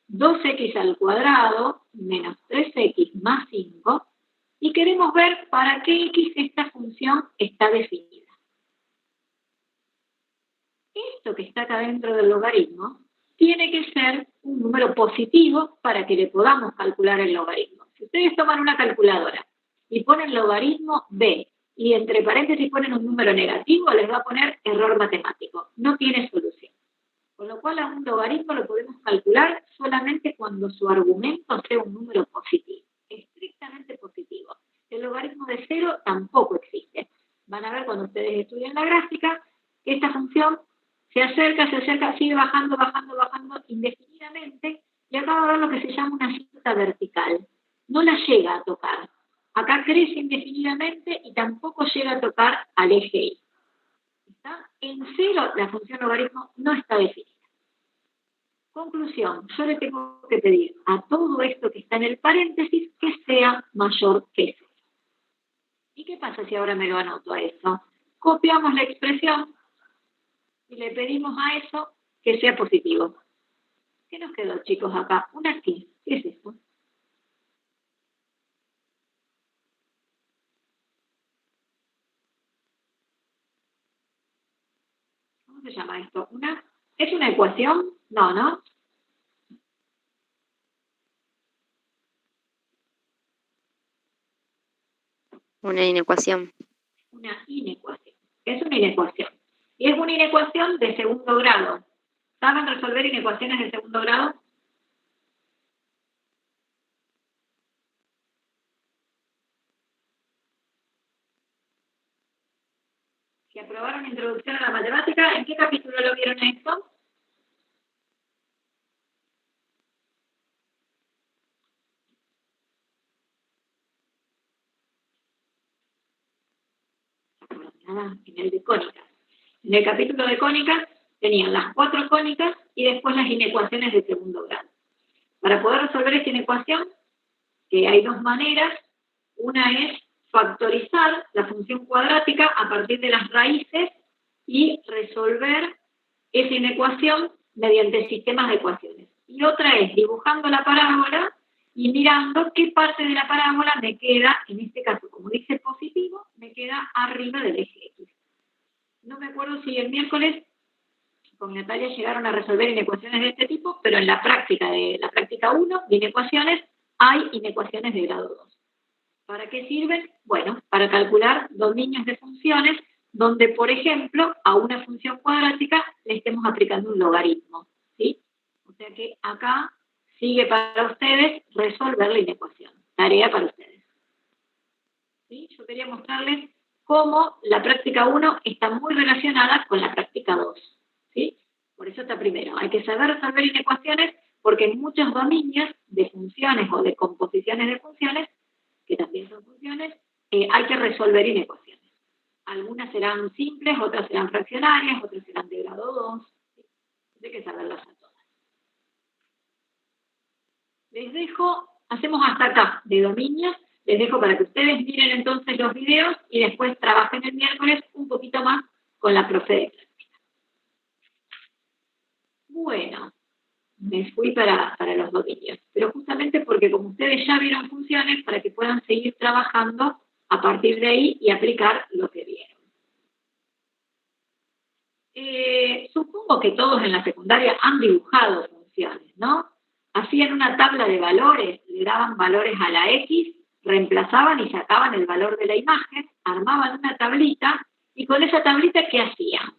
2x al cuadrado menos 3x más 5, y queremos ver para qué x esta función está definida. Esto que está acá dentro del logaritmo tiene que ser un número positivo para que le podamos calcular el logaritmo. Si ustedes toman una calculadora y ponen logaritmo b y entre paréntesis ponen un número negativo, les va a poner error matemático. No tiene solución. Con lo cual a un logaritmo lo podemos calcular solamente cuando su argumento sea un número positivo, estrictamente positivo. El logaritmo de 0 tampoco existe. Van a ver cuando ustedes estudien la gráfica que esta función se acerca, sigue bajando indefinidamente, y acá va a ver lo que se llama una cinta vertical. No la llega a tocar. Acá crece indefinidamente y tampoco tampoco llega a tocar al eje Y. ¿Está? En 0 la función logaritmo no está definida. Conclusión, yo le tengo que pedir a todo esto que está en el paréntesis que sea mayor que 0. ¿Y qué pasa si ahora me lo anoto a eso? Copiamos la expresión y le pedimos a eso que sea positivo. ¿Qué nos quedó, chicos, acá? Una aquí. ¿Qué es esto? ¿Cómo se llama esto? ¿Es una ecuación? No, ¿no? Una inecuación. Una inecuación. Es una inecuación. Y es una inecuación de segundo grado. ¿Saben resolver inecuaciones de segundo grado? Si aprobaron Introducción a la Matemática, ¿en qué capítulo lo vieron esto? En el de cónicas. En el capítulo de cónicas tenían las 4 cónicas y después las inecuaciones de segundo grado. Para poder resolver esta inecuación, hay 2 maneras. Una es factorizar la función cuadrática a partir de las raíces y resolver esa inecuación mediante sistemas de ecuaciones. Y otra es dibujando la parábola y mirando qué parte de la parábola me queda, en este caso, como dice positivo, me queda arriba del eje X. No me acuerdo si el miércoles con Natalia llegaron a resolver inecuaciones de este tipo, pero en la práctica 1 de inecuaciones hay inecuaciones de grado 2. ¿Para qué sirven? Bueno, para calcular dominios de funciones donde, por ejemplo, a una función cuadrática le estemos aplicando un logaritmo, ¿sí? O sea que acá sigue para ustedes resolver la inecuación. Tarea para ustedes. ¿Sí? Yo quería mostrarles cómo la práctica 1 está muy relacionada con la práctica 2. ¿Sí? Por eso está primero. Hay que saber resolver inecuaciones porque en muchos dominios de funciones o de composiciones de funciones, que también son funciones, hay que resolver inecuaciones. Algunas serán simples, otras serán fraccionarias, otras serán de grado 2. ¿Sí? Hay que saberlas a todas. Les dejo, hacemos hasta acá de dominios, les dejo para que ustedes miren entonces los videos y después trabajen el miércoles un poquito más con la profe de práctica. Bueno, me fui para los dominios, pero justamente porque como ustedes ya vieron funciones, para que puedan seguir trabajando a partir de ahí y aplicar lo que vieron. Supongo que todos en la secundaria han dibujado funciones, ¿no? Hacían una tabla de valores, le daban valores a la X, reemplazaban y sacaban el valor de la imagen, armaban una tablita, y con esa tablita, ¿qué hacían?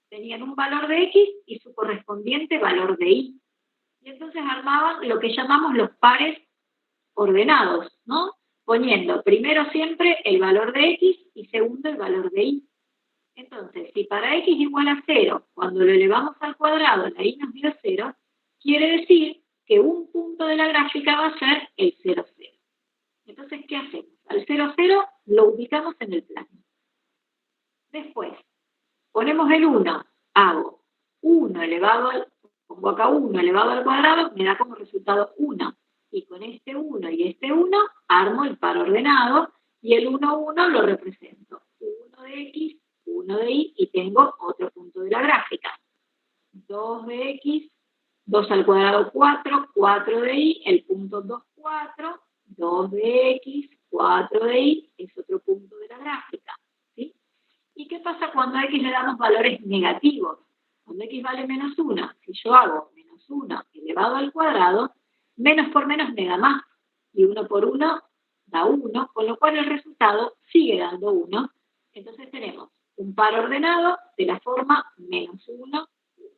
Tenían un valor de X y su correspondiente valor de Y. Y entonces armaban lo que llamamos los pares ordenados, ¿no? Poniendo primero siempre el valor de X y segundo el valor de Y. Entonces, si para X igual a 0, cuando lo elevamos al cuadrado, la Y nos dio 0, quiere decir que un punto de la gráfica va a ser el 0, 0. Entonces, ¿qué hacemos? Al 0, 0 lo ubicamos en el plano. Después, ponemos el 1, hago 1 elevado al, pongo acá 1 elevado al cuadrado, me da como resultado 1. Y con este 1 y este 1, armo el par ordenado, y el 1, 1 lo represento. 1 de X, 1 de Y, y tengo otro punto de la gráfica. 2 de X, 2 al cuadrado 4, 4 de Y, el punto 2, 4, 2 de X, 4 de Y, es otro punto de la gráfica. ¿Sí? ¿Y qué pasa cuando a X le damos valores negativos? Cuando X vale menos 1, si yo hago menos 1 elevado al cuadrado, menos por menos me da más. Y 1 por 1 da 1, con lo cual el resultado sigue dando 1. Entonces tenemos un par ordenado de la forma menos 1, 1.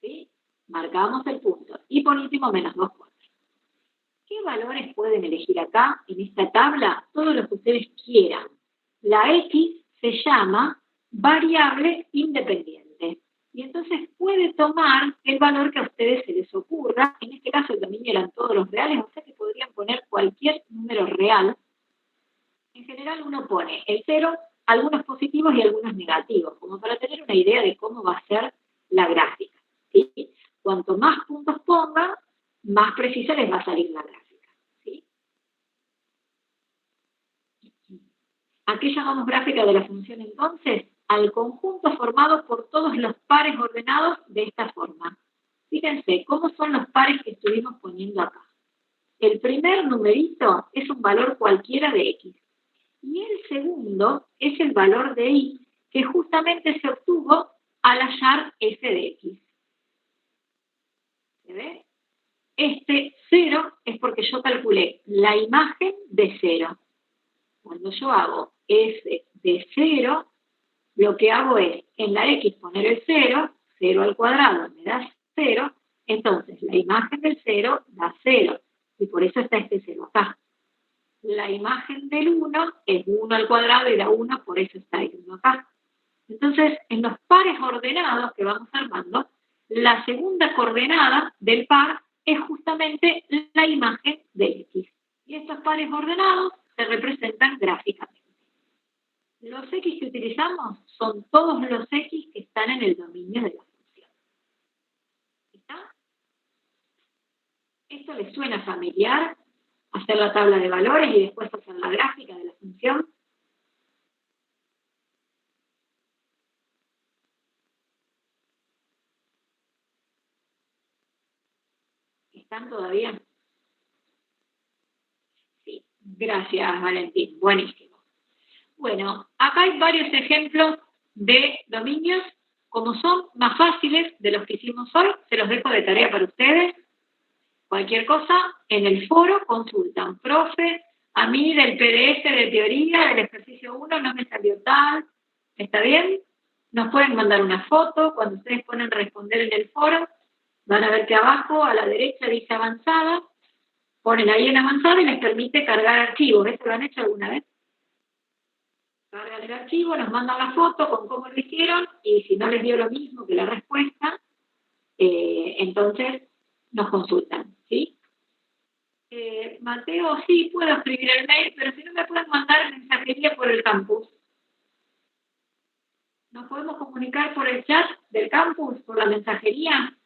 ¿Sí? Marcamos el punto. Y por último, menos 2, 4. ¿Qué valores pueden elegir acá, en esta tabla? Todos los que ustedes quieran. La X se llama variable independiente. Y entonces puede tomar el valor que a ustedes se les ocurra. En este caso también eran todos los reales, o sea que podrían poner cualquier número real. En general, general uno pone el 0, algunos positivos y algunos negativos, como para tener una idea de cómo va a ser la gráfica, ¿sí? Cuanto más puntos ponga, más precisa les va a salir la gráfica, ¿sí? ¿A qué llamamos gráfica de la función entonces? Al conjunto formado por todos los pares ordenados de esta forma. Fíjense, ¿cómo son los pares que estuvimos poniendo acá? El primer numerito es un valor cualquiera de X. Y el segundo es el valor de Y, que justamente se obtuvo al hallar f de X. ¿Se ve? Este 0 es porque yo calculé la imagen de 0. Cuando yo hago f de 0, lo que hago es, en la X poner el 0, 0 al cuadrado me da 0, entonces la imagen del 0 da 0, y por eso está este 0 acá. La imagen del 1 es 1 al cuadrado y da 1, por eso está el 1 acá. Entonces, en los pares ordenados que vamos armando, la segunda coordenada del par es justamente la imagen de X. Y estos pares ordenados se representan gráficamente. Los X que utilizamos son todos los X que están en el dominio de la función. ¿Está? ¿Esto les suena familiar? Hacer la tabla de valores y después hacer la gráfica de la función. ¿Están todavía? Sí, gracias Valentín, buenísimo. Bueno, acá hay varios ejemplos de dominios, como son más fáciles de los que hicimos hoy, se los dejo de tarea para ustedes. Cualquier cosa, en el foro consultan. Profe, a mí del PDF de teoría, del ejercicio 1, no me salió tal. ¿Está bien? Nos pueden mandar una foto. Cuando ustedes ponen responder en el foro, van a ver que abajo, a la derecha, dice avanzada. Ponen ahí en avanzada y les permite cargar archivos. ¿Esto lo han hecho alguna vez? Cargan el archivo, nos mandan la foto con cómo lo hicieron, y si no les dio lo mismo que la respuesta, entonces nos consultan, ¿sí? Mateo, sí, puedo escribir el mail, pero si no me pueden mandar mensajería por el campus. Nos podemos comunicar por el chat del campus, por la mensajería,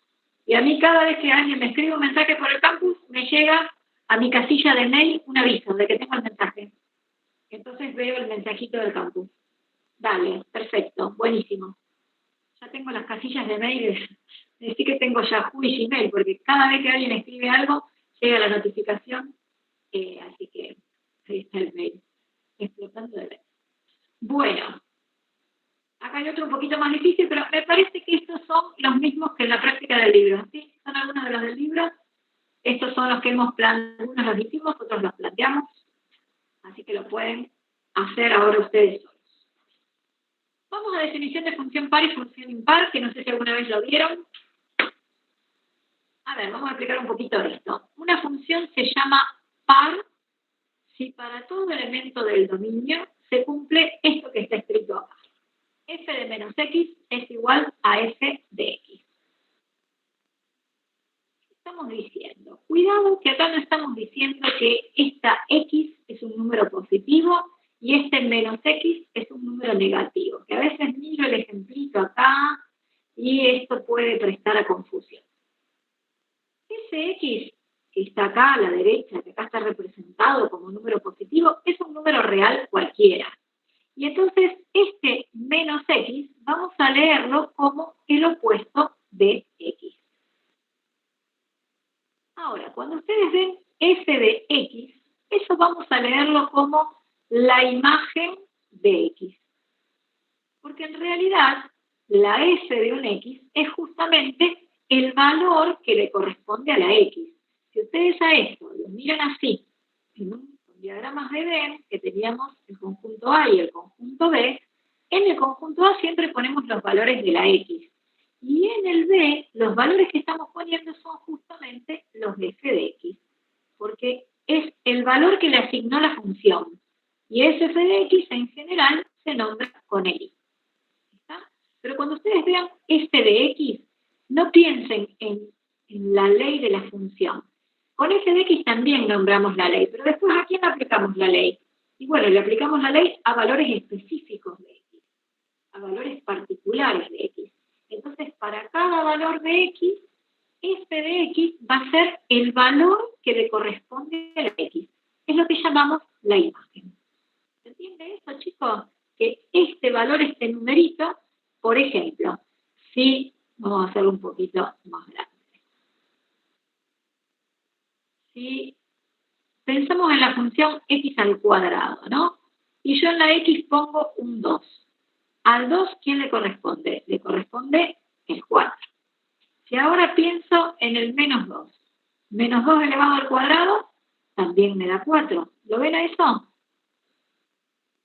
y a mí cada vez que alguien me escribe un mensaje por el campus, me llega a mi casilla de mail un aviso de que tengo el mensaje. Entonces veo el mensajito del campus. Dale, perfecto, buenísimo. Ya tengo las casillas de mail, decir que tengo Yahoo y Gmail, porque cada vez que alguien escribe algo, llega la notificación, así que ahí está el mail, explotando de mail. Bueno, acá hay otro un poquito más difícil, pero me parece que estos son los mismos que en la práctica del libro, ¿sí? Son algunos de los del libro, estos son los que hemos planteado, algunos los hicimos, otros los planteamos, así que lo pueden hacer ahora ustedes solos. Vamos a definición de función par y función impar, que no sé si alguna vez lo vieron. A ver, vamos a explicar un poquito esto. Una función se llama par si para todo elemento del dominio se cumple esto que está escrito acá. F de menos X es igual a F de X. ¿Qué estamos diciendo? Cuidado que acá no estamos diciendo que esta X es un número positivo y este menos X es un número negativo, que a veces miro el ejemplito acá y esto puede prestar a confusión. Ese X que está acá a la derecha, que acá está representado como número positivo, es un número real cualquiera. Y entonces este menos X vamos a leerlo como el opuesto de X. Ahora, cuando ustedes ven F de X, eso vamos a leerlo como la imagen de X. Porque en realidad la F de un X es justamente el valor que le corresponde a la X. Si ustedes a esto lo miran así, en un diagrama de Venn, que teníamos el conjunto A y el conjunto B, en el conjunto A siempre ponemos los valores de la X. Y en el B, los valores que estamos poniendo son justamente los de F de X. Porque es el valor que le asignó la función. Y ese F de X en general se nombra con el I. ¿Está? Pero cuando ustedes vean F de X, no piensen en la ley de la función. Con F de X también nombramos la ley, pero después ¿a quién aplicamos la ley? Y bueno, le aplicamos la ley a valores específicos de X, a valores particulares de X. Entonces, para cada valor de X, f de X va a ser el valor que le corresponde a la X. Es lo que llamamos la imagen. ¿Se entiende eso, chicos? Que este valor, este numerito, por ejemplo, si, vamos a hacerlo un poquito más grande. Si pensamos en la función x al cuadrado, ¿no? Y yo en la x pongo un 2. Al 2, ¿quién le corresponde? Le corresponde el 4. Si ahora pienso en el menos 2, menos 2 elevado al cuadrado, también me da 4. ¿Lo ven a eso?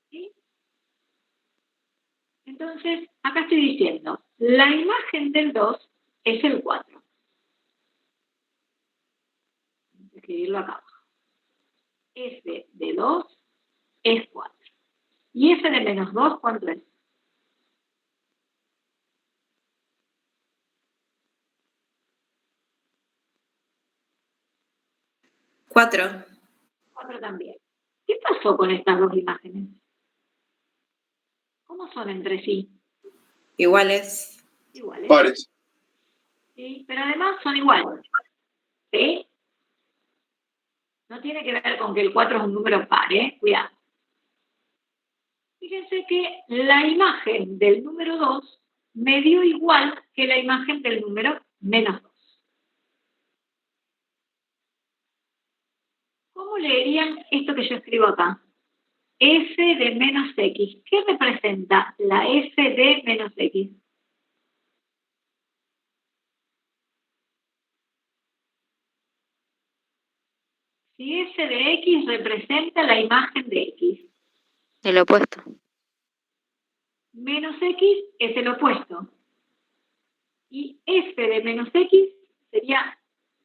¿Sí? Entonces, acá estoy diciendo, la imagen del 2 es el 4. Voy a escribirlo acá abajo. F de 2 es 4. ¿Y F de menos 2 cuánto es? Cuatro. 4 también. ¿Qué pasó con estas dos imágenes? ¿Cómo son entre sí? Iguales. Iguales. Pares. Sí, pero además son iguales. ¿Sí? No tiene que ver con que el 4 es un número par, ¿eh? Cuidado. Fíjense que la imagen del número 2 me dio igual que la imagen del número menos 2. ¿Cómo leerían esto que yo escribo acá? F de menos X. ¿Qué representa la F de menos X? Si F de X representa la imagen de X. El opuesto. Menos X es el opuesto. Y F de menos X sería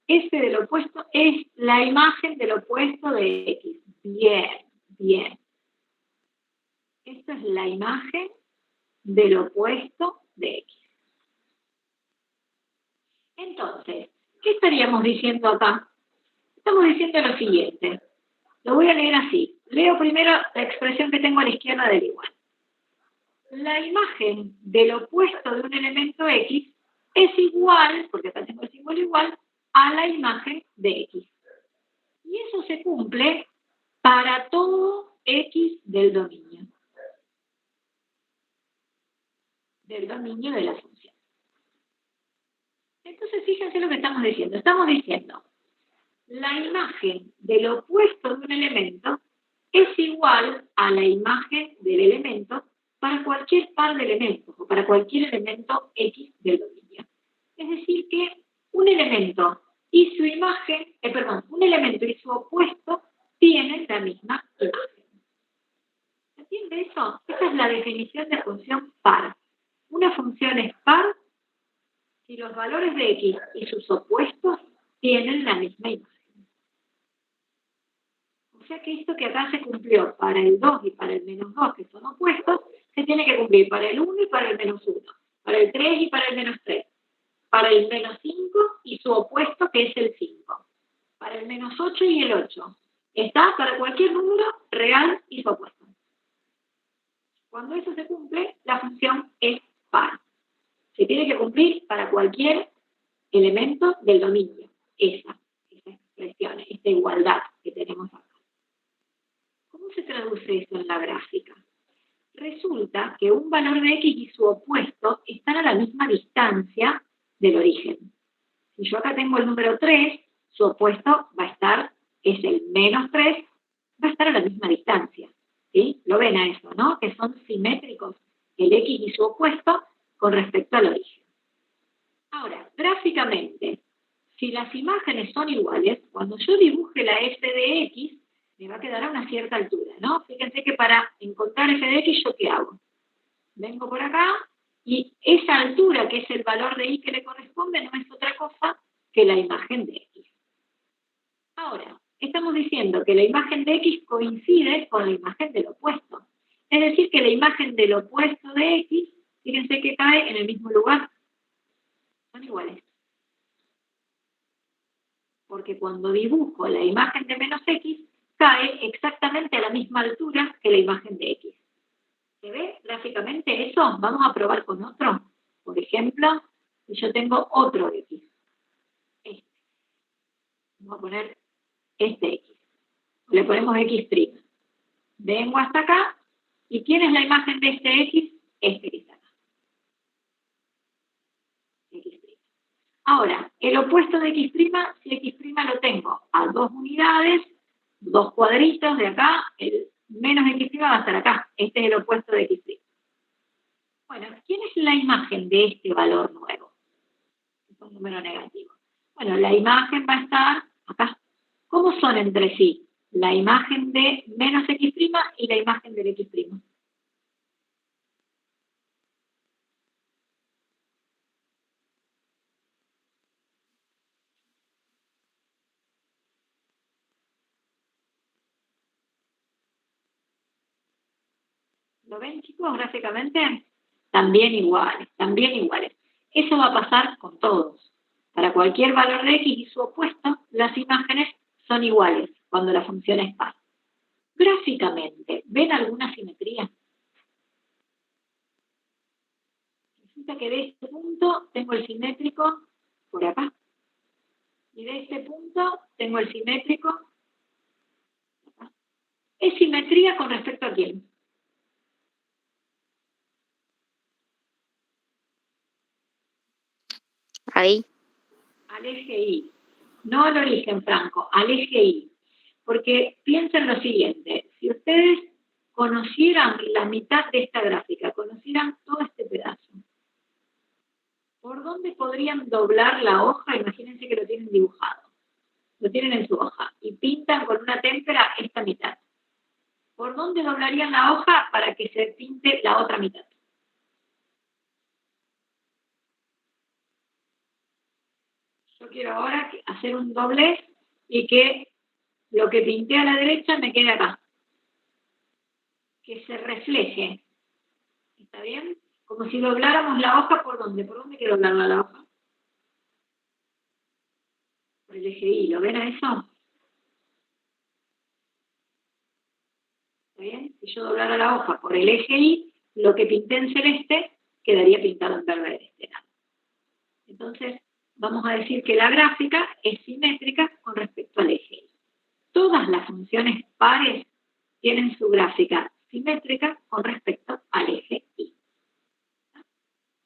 F del opuesto, es la imagen del opuesto de X. Bien, bien. Esta es la imagen del opuesto de X. Entonces, ¿qué estaríamos diciendo acá? Estamos diciendo lo siguiente. Lo voy a leer así. Leo primero la expresión que tengo a la izquierda del igual. La imagen del opuesto de un elemento X es igual, porque acá tengo el símbolo igual, a la imagen de X. Y eso se cumple para todo X del dominio. Del dominio de la función. Entonces, fíjense lo que estamos diciendo. Estamos diciendo, la imagen del opuesto de un elemento es igual a la imagen del elemento para cualquier par de elementos o para cualquier elemento X del dominio. Es decir que un elemento y su imagen, un elemento y su opuesto tienen la misma imagen. ¿Se entiende eso? Esa es la definición de función par. Una función es par si los valores de X y sus opuestos tienen la misma imagen. O sea que esto que acá se cumplió para el 2 y para el menos 2, que son opuestos, se tiene que cumplir para el 1 y para el menos 1, para el 3 y para el menos 3, para el menos 5 y su opuesto, que es el 5, para el menos 8 y el 8. Está para cualquier número real y su opuesto. Cuando eso se cumple, la función es par. Se tiene que cumplir para cualquier elemento del dominio. Esa expresión, esta igualdad que tenemos acá. ¿Cómo se traduce eso en la gráfica? Resulta que un valor de X y su opuesto están a la misma distancia del origen. Si yo acá tengo el número 3, su opuesto va a estar, es el menos 3, va a estar a la misma distancia. ¿Sí? Lo ven a eso, ¿no? Que son simétricos el X y su opuesto con respecto al origen. Ahora, gráficamente, si las imágenes son iguales, cuando yo dibuje la f de X, me va a quedar a una cierta altura, ¿no? Fíjense que para encontrar f de X, ¿yo qué hago? Vengo por acá y esa altura, que es el valor de Y que le corresponde, no es otra cosa que la imagen de X. Ahora, estamos diciendo que la imagen de X coincide con la imagen del opuesto. Es decir, que la imagen del opuesto de X, fíjense que cae en el mismo lugar. Son iguales. Porque cuando dibujo la imagen de menos X, cae exactamente a la misma altura que la imagen de X. ¿Se ve gráficamente eso? Vamos a probar con otro. Por ejemplo, si yo tengo otro X. Este. Vamos a poner este X. Le ponemos X'. Vengo hasta acá. ¿Y quién es la imagen de este X? Este que está acá. X'. Ahora, el opuesto de X', si X' lo tengo a 2 unidades, 2 cuadritos de acá, el menos X' va a estar acá. Este es el opuesto de X'. Bueno, ¿quién es la imagen de este valor nuevo? Es un número negativo. Bueno, la imagen va a estar acá. ¿Cómo son entre sí? La imagen de menos X' y la imagen del X'. ¿Lo ven, chicos, gráficamente? También iguales, también iguales. Eso va a pasar con todos. Para cualquier valor de X y su opuesto, las imágenes son iguales cuando la función es par. Gráficamente, ¿ven alguna simetría? Resulta que de este punto tengo el simétrico por acá. Y de este punto tengo el simétrico acá. ¿Es simetría con respecto a quién? Ahí. Al eje Y. No al origen franco, al eje Y. Porque piensen lo siguiente, si ustedes conocieran la mitad de esta gráfica, conocieran todo este pedazo, ¿por dónde podrían doblar la hoja? Imagínense que lo tienen dibujado, lo tienen en su hoja, y pintan con una témpera esta mitad. ¿Por dónde doblarían la hoja para que se pinte la otra mitad? Yo quiero ahora hacer un doblez y que lo que pinté a la derecha me quede acá. Que se refleje. ¿Está bien? Como si dobláramos la hoja, ¿por dónde? ¿Por dónde quiero doblarla la hoja? Por el eje Y. ¿Lo ven a eso? ¿Está bien? Si yo doblara la hoja por el eje Y, lo que pinté en celeste quedaría pintado en verde de este lado. Entonces, vamos a decir que la gráfica es simétrica con respecto al eje Y. Todas las funciones pares tienen su gráfica simétrica con respecto al eje Y.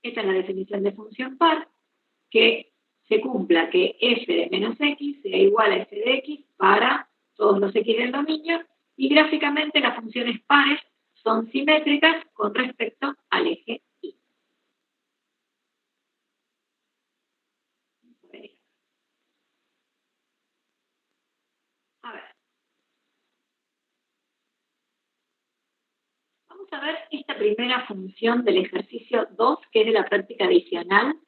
Esta es la definición de función par, que se cumpla que f de menos x sea igual a f de x para todos los x del dominio, y gráficamente las funciones pares son simétricas con respecto al eje Y. A ver. Vamos a ver esta primera función del ejercicio 2, que es de la práctica adicional,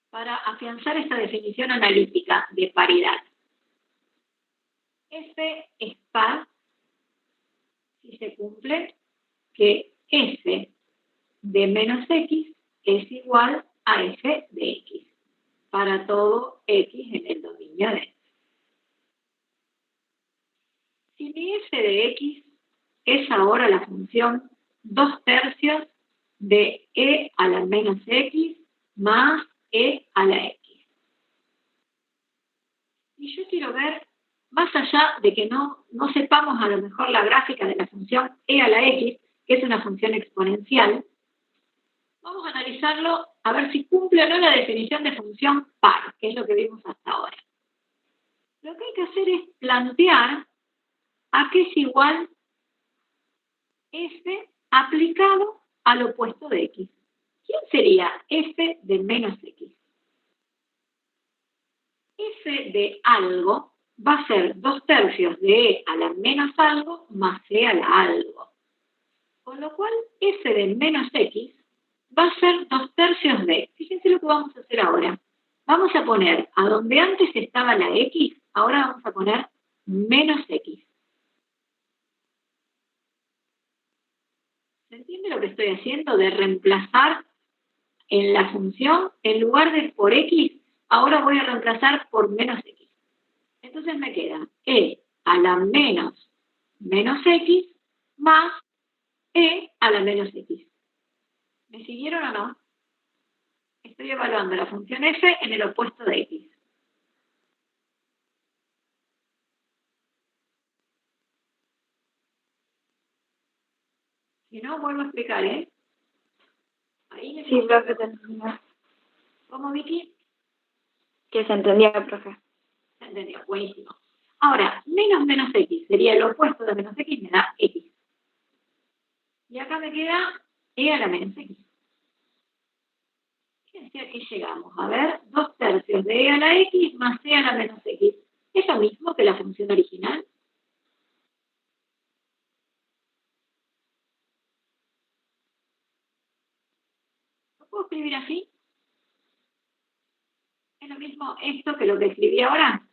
para afianzar esta definición analítica de paridad. F es par si se cumple que f de menos x es igual a f de x para todo x en el dominio de f. Si mi f de x es ahora la función 2/3 de e a la menos x más e a la x. Y yo quiero ver, más allá de que no sepamos a lo mejor la gráfica de la función e a la x, que es una función exponencial, vamos a analizarlo a ver si cumple o no la definición de función par, que es lo que vimos hasta ahora. Lo que hay que hacer es plantear a qué es igual f aplicado al opuesto de x. ¿Quién sería f de menos x? F de algo va a ser 2/3 de e a la menos algo más e a la algo. Con lo cual, f de menos x va a ser 2/3 de. Fíjense lo que vamos a hacer ahora. Vamos a poner, a donde antes estaba la x, ahora vamos a poner menos x. ¿Se entiende lo que estoy haciendo? De reemplazar en la función, en lugar de por x, ahora voy a reemplazar por menos x. Entonces me queda e a la menos x más e a la menos x. ¿Me siguieron o no? Estoy evaluando la función f en el opuesto de x. Si no, vuelvo a explicar, ¿eh? Ahí Sí, profe, se entendía. ¿Cómo, Vicky? Que se entendía, profe. Se entendió, buenísimo. Ahora, menos x sería el opuesto de menos x, me da x. Y acá me queda e a la menos x. Fíjense, aquí llegamos. A ver, 2/3 de e a la x más e a la menos x. ¿Es lo mismo que la función original? ¿Lo puedo escribir así? ¿Es lo mismo esto que lo que escribí ahora?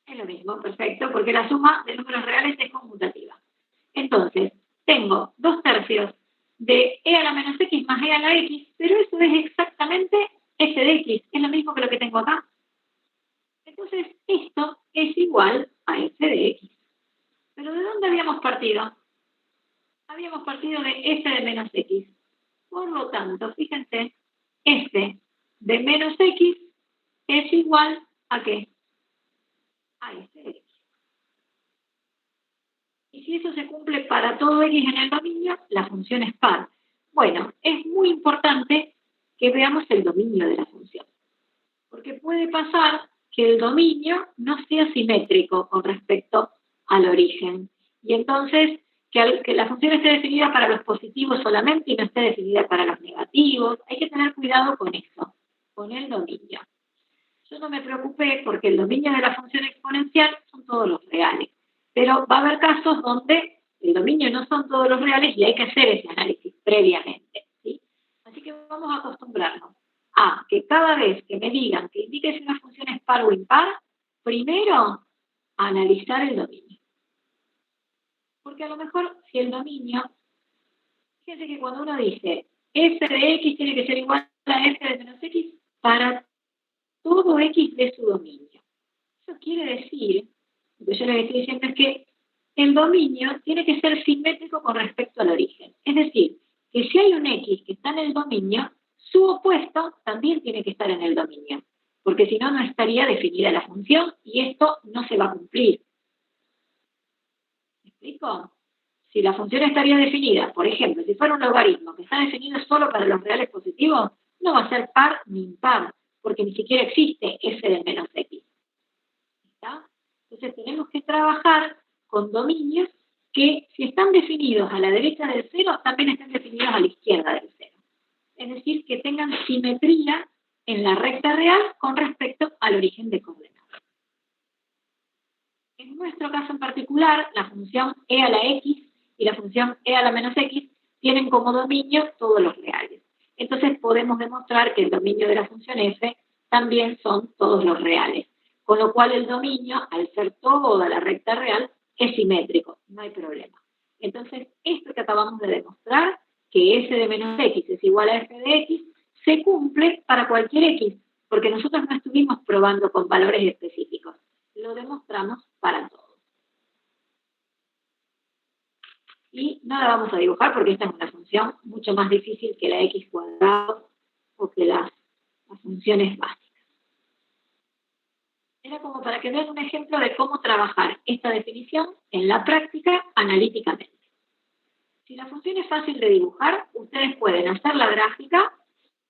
Es lo mismo, perfecto, porque la suma de números reales es conmutativa. Entonces, tengo 2/3 de e a la menos x más e a la x, pero eso es exactamente f de x, es lo mismo que lo que tengo acá. Entonces, esto es igual a f de x. ¿Pero de dónde habíamos partido? Habíamos partido de f de menos x. Por lo tanto, fíjense, f de menos x es igual a ¿qué? A f de x. Y si eso se cumple para todo x en el dominio, la función es par. Bueno, es muy importante que veamos el dominio de la función. Porque puede pasar que el dominio no sea simétrico con respecto al origen. Y entonces, que la función esté definida para los positivos solamente y no esté definida para los negativos. Hay que tener cuidado con eso, con el dominio. Yo no me preocupé porque el dominio de la función exponencial son todos los reales. Pero va a haber casos donde el dominio no son todos los reales y hay que hacer ese análisis previamente, ¿sí? Así que vamos a acostumbrarnos a que cada vez que me digan que indique si una función es par o impar, primero analizar el dominio. Porque a lo mejor si el dominio, fíjense que cuando uno dice f de x tiene que ser igual a f de menos x para todo x de su dominio. Eso quiere decir, lo que yo les estoy diciendo es que el dominio tiene que ser simétrico con respecto al origen. Es decir, que si hay un x que está en el dominio, su opuesto también tiene que estar en el dominio, porque si no, no estaría definida la función y esto no se va a cumplir. ¿Me explico? Si la función estaría definida, por ejemplo, si fuera un logaritmo que está definido solo para los reales positivos, no va a ser par ni impar, porque ni siquiera existe f de menos x. ¿Está? Entonces tenemos que trabajar con dominios que, si están definidos a la derecha del cero, también están definidos a la izquierda del cero. Es decir, que tengan simetría en la recta real con respecto al origen de coordenadas. En nuestro caso en particular, la función e a la x y la función e a la menos x tienen como dominio todos los reales. Entonces podemos demostrar que el dominio de la función f también son todos los reales. Con lo cual el dominio, al ser toda la recta real, es simétrico, no hay problema. Entonces, esto que acabamos de demostrar, que f de menos x es igual a f de x, se cumple para cualquier x, porque nosotros no estuvimos probando con valores específicos. Lo demostramos para todos. Y no la vamos a dibujar porque esta es una función mucho más difícil que la x cuadrado o que las funciones básicas. Era como para que vean un ejemplo de cómo trabajar esta definición en la práctica analíticamente. Si la función es fácil de dibujar, ustedes pueden hacer la gráfica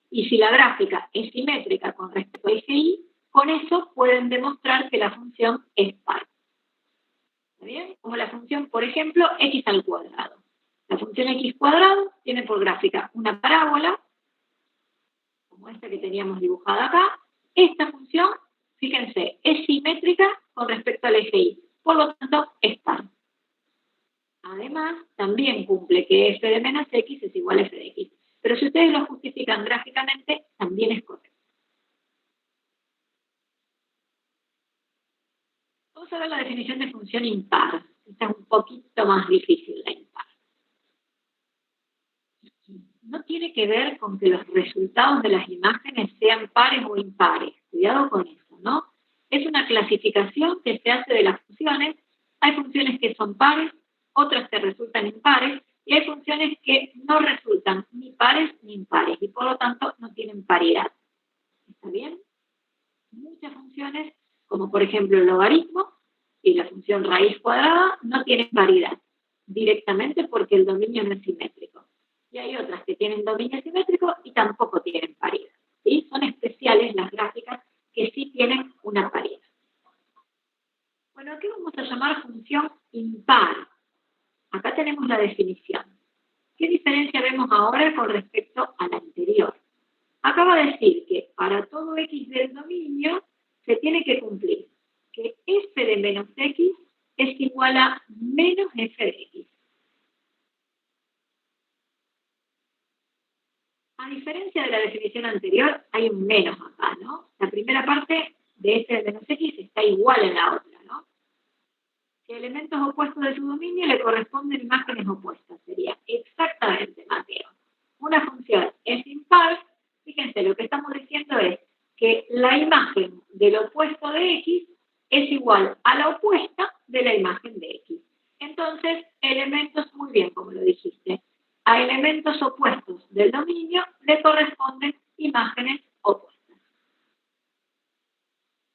y si la gráfica es simétrica con respecto a eje y, con eso pueden demostrar que la función es par. ¿Está bien? Como la función, por ejemplo, x al cuadrado. La función x cuadrado tiene por gráfica una parábola, como esta que teníamos dibujada acá. Esta función, fíjense, es simétrica con respecto al eje y, por lo tanto, es par. Además, también cumple que f de menos x es igual a f de x. Pero si ustedes lo justifican gráficamente, también es correcto. Vamos a ver la definición de función impar. Esta es un poquito más difícil, la impar. tiene que ver con que los resultados de las imágenes sean pares o impares. Cuidado con eso, ¿no? Es una clasificación que se hace de las funciones. Hay funciones que son pares, otras que resultan impares, y hay funciones que no resultan ni pares ni impares, y por lo tanto no tienen paridad. ¿Está bien? Muchas funciones, como por ejemplo el logaritmo y la función raíz cuadrada, no tienen paridad directamente porque el dominio no es simétrico. Y hay otras que tienen dominio simétrico y tampoco tienen paridad. ¿Sí? Son especiales las gráficas que sí tienen una paridad. Bueno, ¿qué vamos a llamar función impar? Acá tenemos la definición. ¿Qué diferencia vemos ahora con respecto a la anterior? Acá va a decir que para todo x del dominio se tiene que cumplir que f de menos x es igual a menos f de x. A diferencia de la definición anterior, hay un menos acá, ¿no? La primera parte de f de menos x está igual en la otra, ¿no? Si elementos opuestos de su dominio le corresponden imágenes opuestas. Sería exactamente, Mateo. Una función es impar. Fíjense, lo que estamos diciendo es que la imagen del opuesto de x es igual a la opuesta de la imagen de x. Entonces, elementos, muy bien, como lo dijiste, a elementos opuestos del dominio le corresponden imágenes opuestas.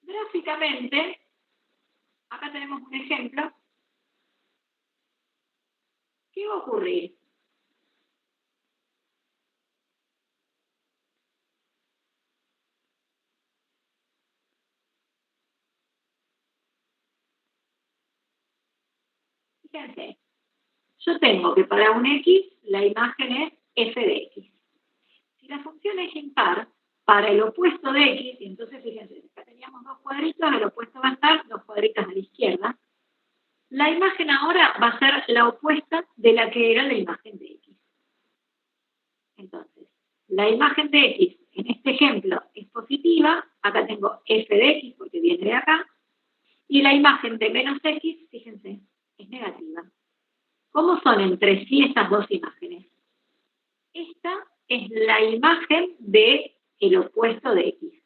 Gráficamente, acá tenemos un ejemplo. ¿Qué va a ocurrir? Fíjense, yo tengo que para un x la imagen es f de x. Si la función es impar, para el opuesto de x, y entonces fíjense, acá teníamos dos cuadritos, el opuesto va a estar dos cuadritos a la izquierda, la imagen ahora va a ser la opuesta de la que era la imagen de x. Entonces, la imagen de x en este ejemplo es positiva, acá tengo f de x porque viene de acá, y la imagen de menos x, fíjense, es negativa. ¿Cómo son entre sí estas dos imágenes? Esta es la imagen del opuesto de x.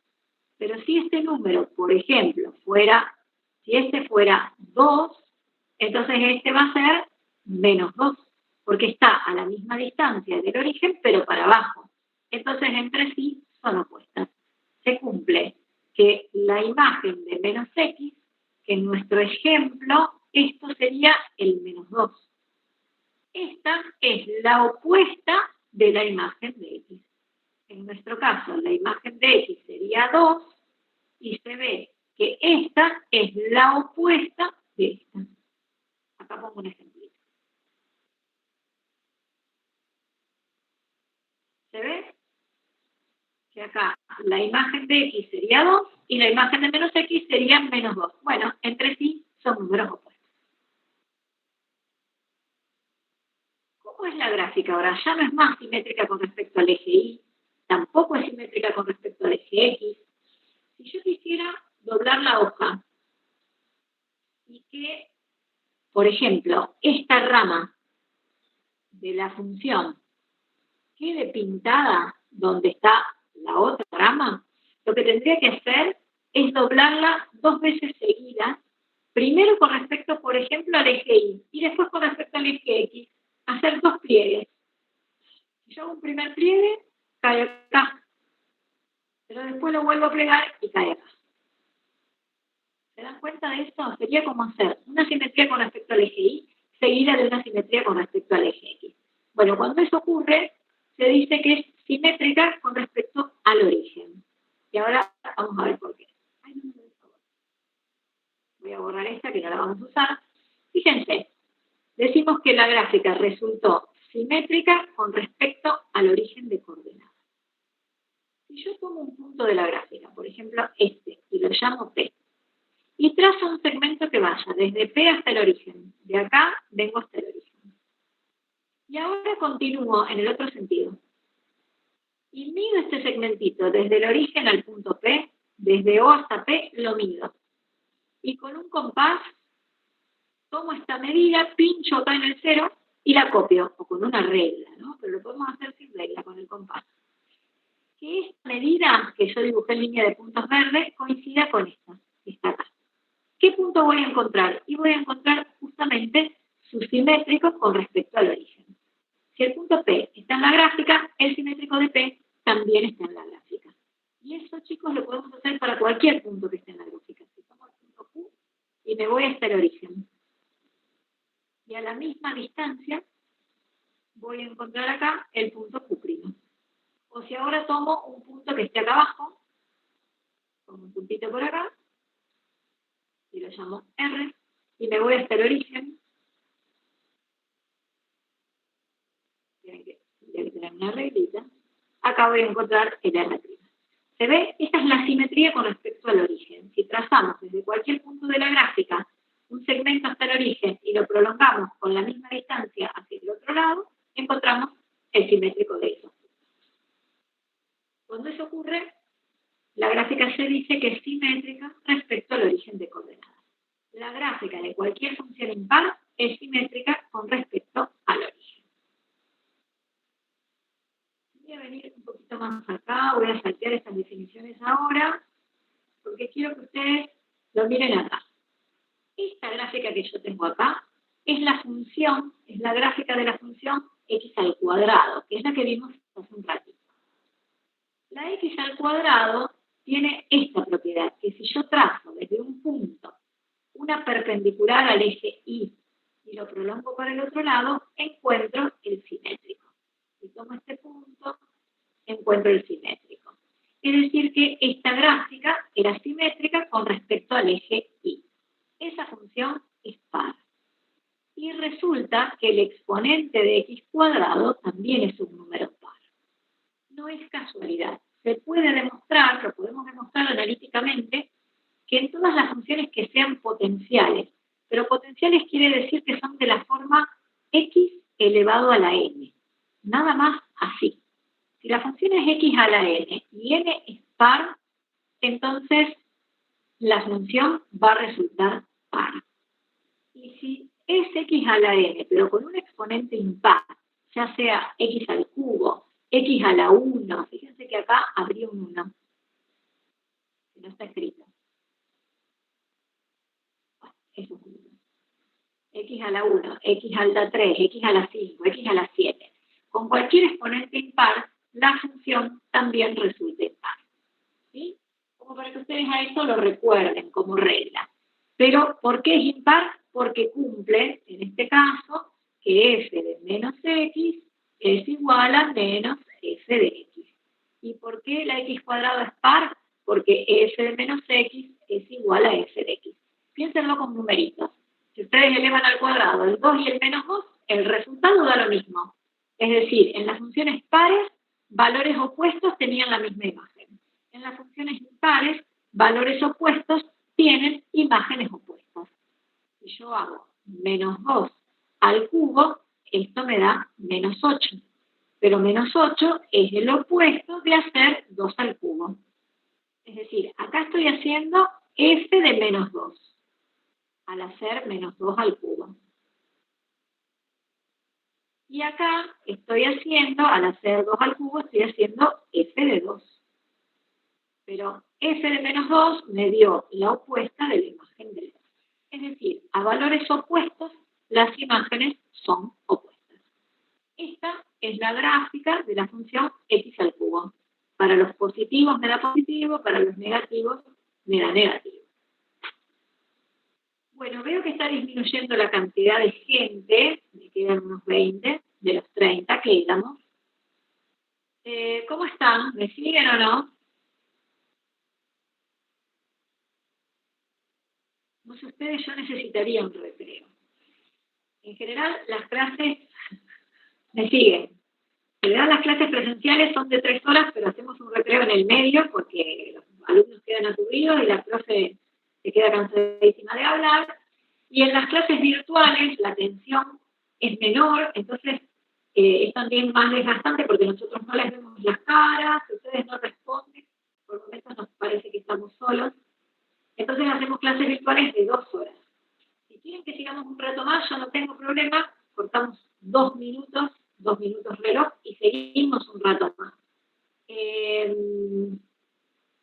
Pero si este número, por ejemplo, si este fuera 2, entonces este va a ser menos 2, porque está a la misma distancia del origen, pero para abajo. Entonces, entre sí son opuestas. Se cumple que la imagen de menos x, que en nuestro ejemplo, esto sería el menos 2. Esta es la opuesta de la imagen de x. En nuestro caso, la imagen de x sería 2 y se ve que esta es la opuesta de esta. Acá pongo un ejemplito. ¿Se ve? Que acá la imagen de x sería 2 y la imagen de menos x sería menos 2. Bueno, entre sí son números opuestos. ¿Cómo es la gráfica ahora? Ya no es más simétrica con respecto al eje Y, tampoco es simétrica con respecto al eje X. Si yo quisiera doblar la hoja y que, por ejemplo, esta rama de la función quede pintada donde está la otra rama, lo que tendría que hacer es doblarla 2 veces seguidas, primero con respecto, por ejemplo, al eje Y y después con respecto al eje X, hacer 2 pliegues. Si yo hago un primer pliegue, cae acá, pero después lo vuelvo a plegar y cae acá. ¿Se dan cuenta de esto? Sería como hacer una simetría con respecto al eje Y seguida de una simetría con respecto al eje X. Bueno, cuando eso ocurre, se dice que es simétrica con respecto al origen. Y ahora vamos a ver por qué. Ay, no, por favor. Voy a borrar esta que no la vamos a usar. Fíjense, decimos que la gráfica resultó simétrica con respecto al origen de coordenadas. Si yo tomo un punto de la gráfica, por ejemplo este, y lo llamo P, y trazo un segmento que vaya desde P hasta el origen, de acá vengo hasta el origen. Y ahora continúo en el otro sentido. Y mido este segmentito desde el origen al punto P, desde O hasta P, lo mido. Y con un compás, tomo esta medida, pincho acá en el 0 y la copio, o con una regla, ¿no? Pero lo podemos hacer sin regla, con el compás. Que esta medida que yo dibujé en línea de puntos verdes coincida con esta, que está acá. ¿Qué punto voy a encontrar? Y voy a encontrar justamente su simétrico con respecto al origen. Si el punto P está en la gráfica, el simétrico de P también está en la gráfica. Y eso, chicos, lo podemos hacer para cualquier punto que esté en la gráfica. Si tomo el punto Q y me voy hasta el origen. Y a la misma distancia voy a encontrar acá el punto Q'. O si ahora tomo un punto que esté acá abajo, como un puntito por acá, y lo llamo R, y me voy hasta el origen. Tienen que tener una reglita. Acá voy a encontrar el R'. ¿Se ve? Esta es la simetría con respecto al origen. Si trazamos desde cualquier punto de la gráfica un segmento hasta el origen y lo prolongamos con la misma distancia hacia el otro lado, encontramos el simétrico de esos puntos. Cuando eso ocurre, la gráfica se dice que es simétrica respecto al origen de coordenadas. La gráfica de cualquier función impar es simétrica con respecto al origen. Voy a venir un poquito más acá, voy a saltear estas definiciones ahora, porque quiero que ustedes lo miren acá. Esta gráfica que yo tengo acá es la función, es la gráfica de la función x al cuadrado, que es la que vimos hace un ratito. La x al cuadrado tiene esta propiedad, que si yo trazo desde un punto una perpendicular al eje Y y lo prolongo por el otro lado, encuentro el simétrico. Si tomo este punto, encuentro el simétrico. Es decir que esta gráfica era simétrica con respecto al eje Y. Esa función es par. Y resulta que el exponente de x cuadrado también es un número par. No es casualidad. Se puede demostrar, lo podemos demostrar analíticamente, que en todas las funciones que sean potenciales, pero potenciales quiere decir que son de la forma x elevado a la n. Nada más así. Si la función es x a la n y n es par, entonces la función va a resultar par. Y si es x a la n, pero con un exponente impar, ya sea x al cubo, x a la 1, fíjense que acá habría un 1, que no está escrito. Bueno, es un 1. X a la 1, x a la 3, x a la 5, x a la 7. Con cualquier exponente impar, la función también resulta impar. ¿Sí? Como para que ustedes a eso lo recuerden como regla. Pero, ¿por qué es impar? Porque cumple, en este caso, que f de menos x es igual a menos f de x. ¿Y por qué la x cuadrado es par? Porque f de menos x es igual a f de x. Piénsenlo con numeritos. Si ustedes elevan al cuadrado el 2 y el menos 2, el resultado da lo mismo. Es decir, en las funciones pares, valores opuestos tenían la misma imagen. En las funciones impares, valores opuestos tienen imágenes opuestas. Si yo hago menos 2 al cubo, esto me da menos 8. Pero menos 8 es el opuesto de hacer 2 al cubo. Es decir, acá estoy haciendo f de menos 2 al hacer menos 2 al cubo. Y acá estoy haciendo, al hacer 2 al cubo, estoy haciendo f de 2. Pero f de menos 2 me dio la opuesta de la imagen del 2. Es decir, a valores opuestos, las imágenes son opuestas. Esta es la gráfica de la función x al cubo. Para los positivos me da positivo, para los negativos me da negativo. Bueno, veo que está disminuyendo la cantidad de gente, me quedan unos 20 de los 30 que éramos. ¿Cómo están? ¿Me siguen o no? No sé ustedes, yo necesitaría un recreo. En general, las clases me siguen. En general, las clases presenciales son de 3 horas, pero hacemos un recreo en el medio porque los alumnos quedan aturdidos y la profe se queda cansadísima de hablar. Y en las clases virtuales la atención es menor, entonces es también más desgastante porque nosotros no les vemos las caras, ustedes no responden, por momentos nos parece que estamos solos. Entonces hacemos clases virtuales de 2 horas. Si quieren que sigamos un rato más, yo no tengo problema, cortamos 2 minutos 2 minutos reloj y seguimos un rato más.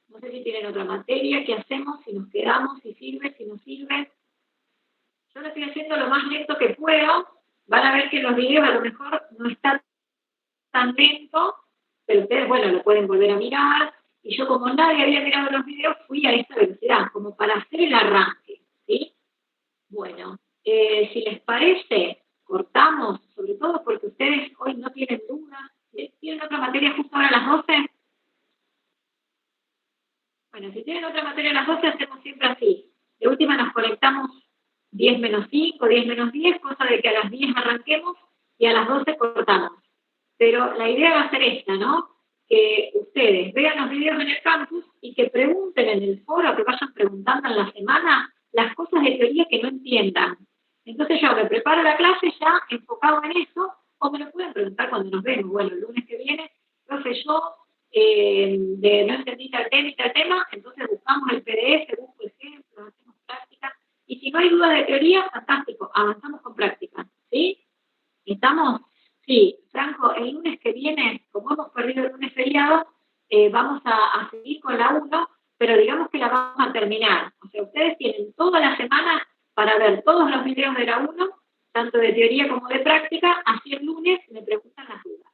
No sé si tienen otra materia, qué hacemos, si nos quedamos, si sirve, si no sirve. Yo lo estoy haciendo lo más lento que puedo. Van a ver que los videos a lo mejor no están tan lento, pero ustedes, bueno, lo pueden volver a mirar. Y yo, como nadie había mirado los videos, fui a esta velocidad, como para hacer el arranque, ¿sí? Bueno, si les parece, cortamos, sobre todo porque ustedes hoy no tienen dudas. ¿Tienen otra materia justo ahora a las 12? Bueno, si tienen otra materia a las 12, hacemos siempre así. De última nos conectamos 10 menos 5, 10 menos 10, cosa de que a las 10 arranquemos y a las 12 cortamos. Pero la idea va a ser esta, ¿no? Que ustedes vean los videos en el campus y que pregunten en el foro, que vayan preguntando en la semana las cosas de teoría que no entiendan. Entonces yo me preparo la clase ya enfocado en eso, o me lo pueden preguntar cuando nos vemos. Bueno, el lunes que viene, profe, yo no entendí tal tema, entonces buscamos el PDF, busco ejemplos, hacemos práctica. Y si no hay dudas de teoría, fantástico, avanzamos con práctica, ¿sí? ¿Estamos? Sí, Franco, el lunes que viene, como hemos perdido el lunes feriado, vamos a seguir con la 1, pero digamos que la vamos a terminar. O sea, ustedes tienen toda la semana para ver todos los videos de la 1, tanto de teoría como de práctica, así el lunes me preguntan las dudas.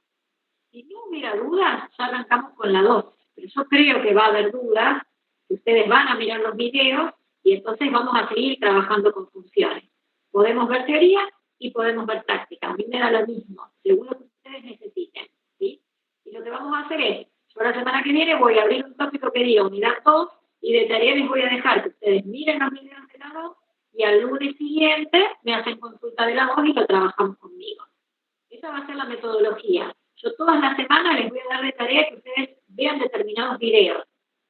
Si no hubiera dudas, ya arrancamos con la 2, pero yo creo que va a haber dudas, que ustedes van a mirar los videos y entonces vamos a seguir trabajando con funciones. Podemos ver teoría y podemos ver práctica. A mí me da lo mismo, según lo que ustedes necesiten, ¿sí? Y lo que vamos a hacer es, yo la semana que viene voy a abrir un tópico que diga unidad 2 y de tarea les voy a dejar que ustedes miren los videos de la 2 y al lunes siguiente me hacen consulta de la 2 y lo trabajamos conmigo. Esa va a ser la metodología. Yo todas las semanas les voy a dar de tarea que ustedes vean determinados videos.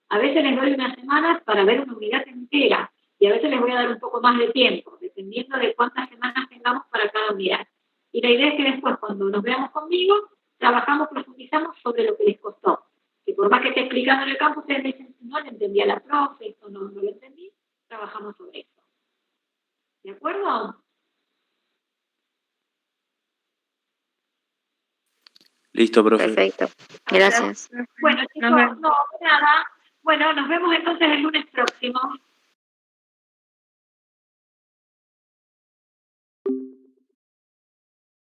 A veces les doy unas semanas para ver una unidad entera y a veces les voy a dar un poco más de tiempo, dependiendo de cuántas semanas tengamos para cada unidad. Y la idea es que después, cuando nos veamos conmigo, trabajamos, profundizamos sobre lo que les costó. Que por más que esté explicando en el campo, ustedes me dicen, no le entendí a la profe, esto no lo entendí, trabajamos sobre eso. ¿De acuerdo? Listo, profe. Perfecto. Gracias. Bueno, chicos, no, nada. Bueno, nos vemos entonces el lunes próximo.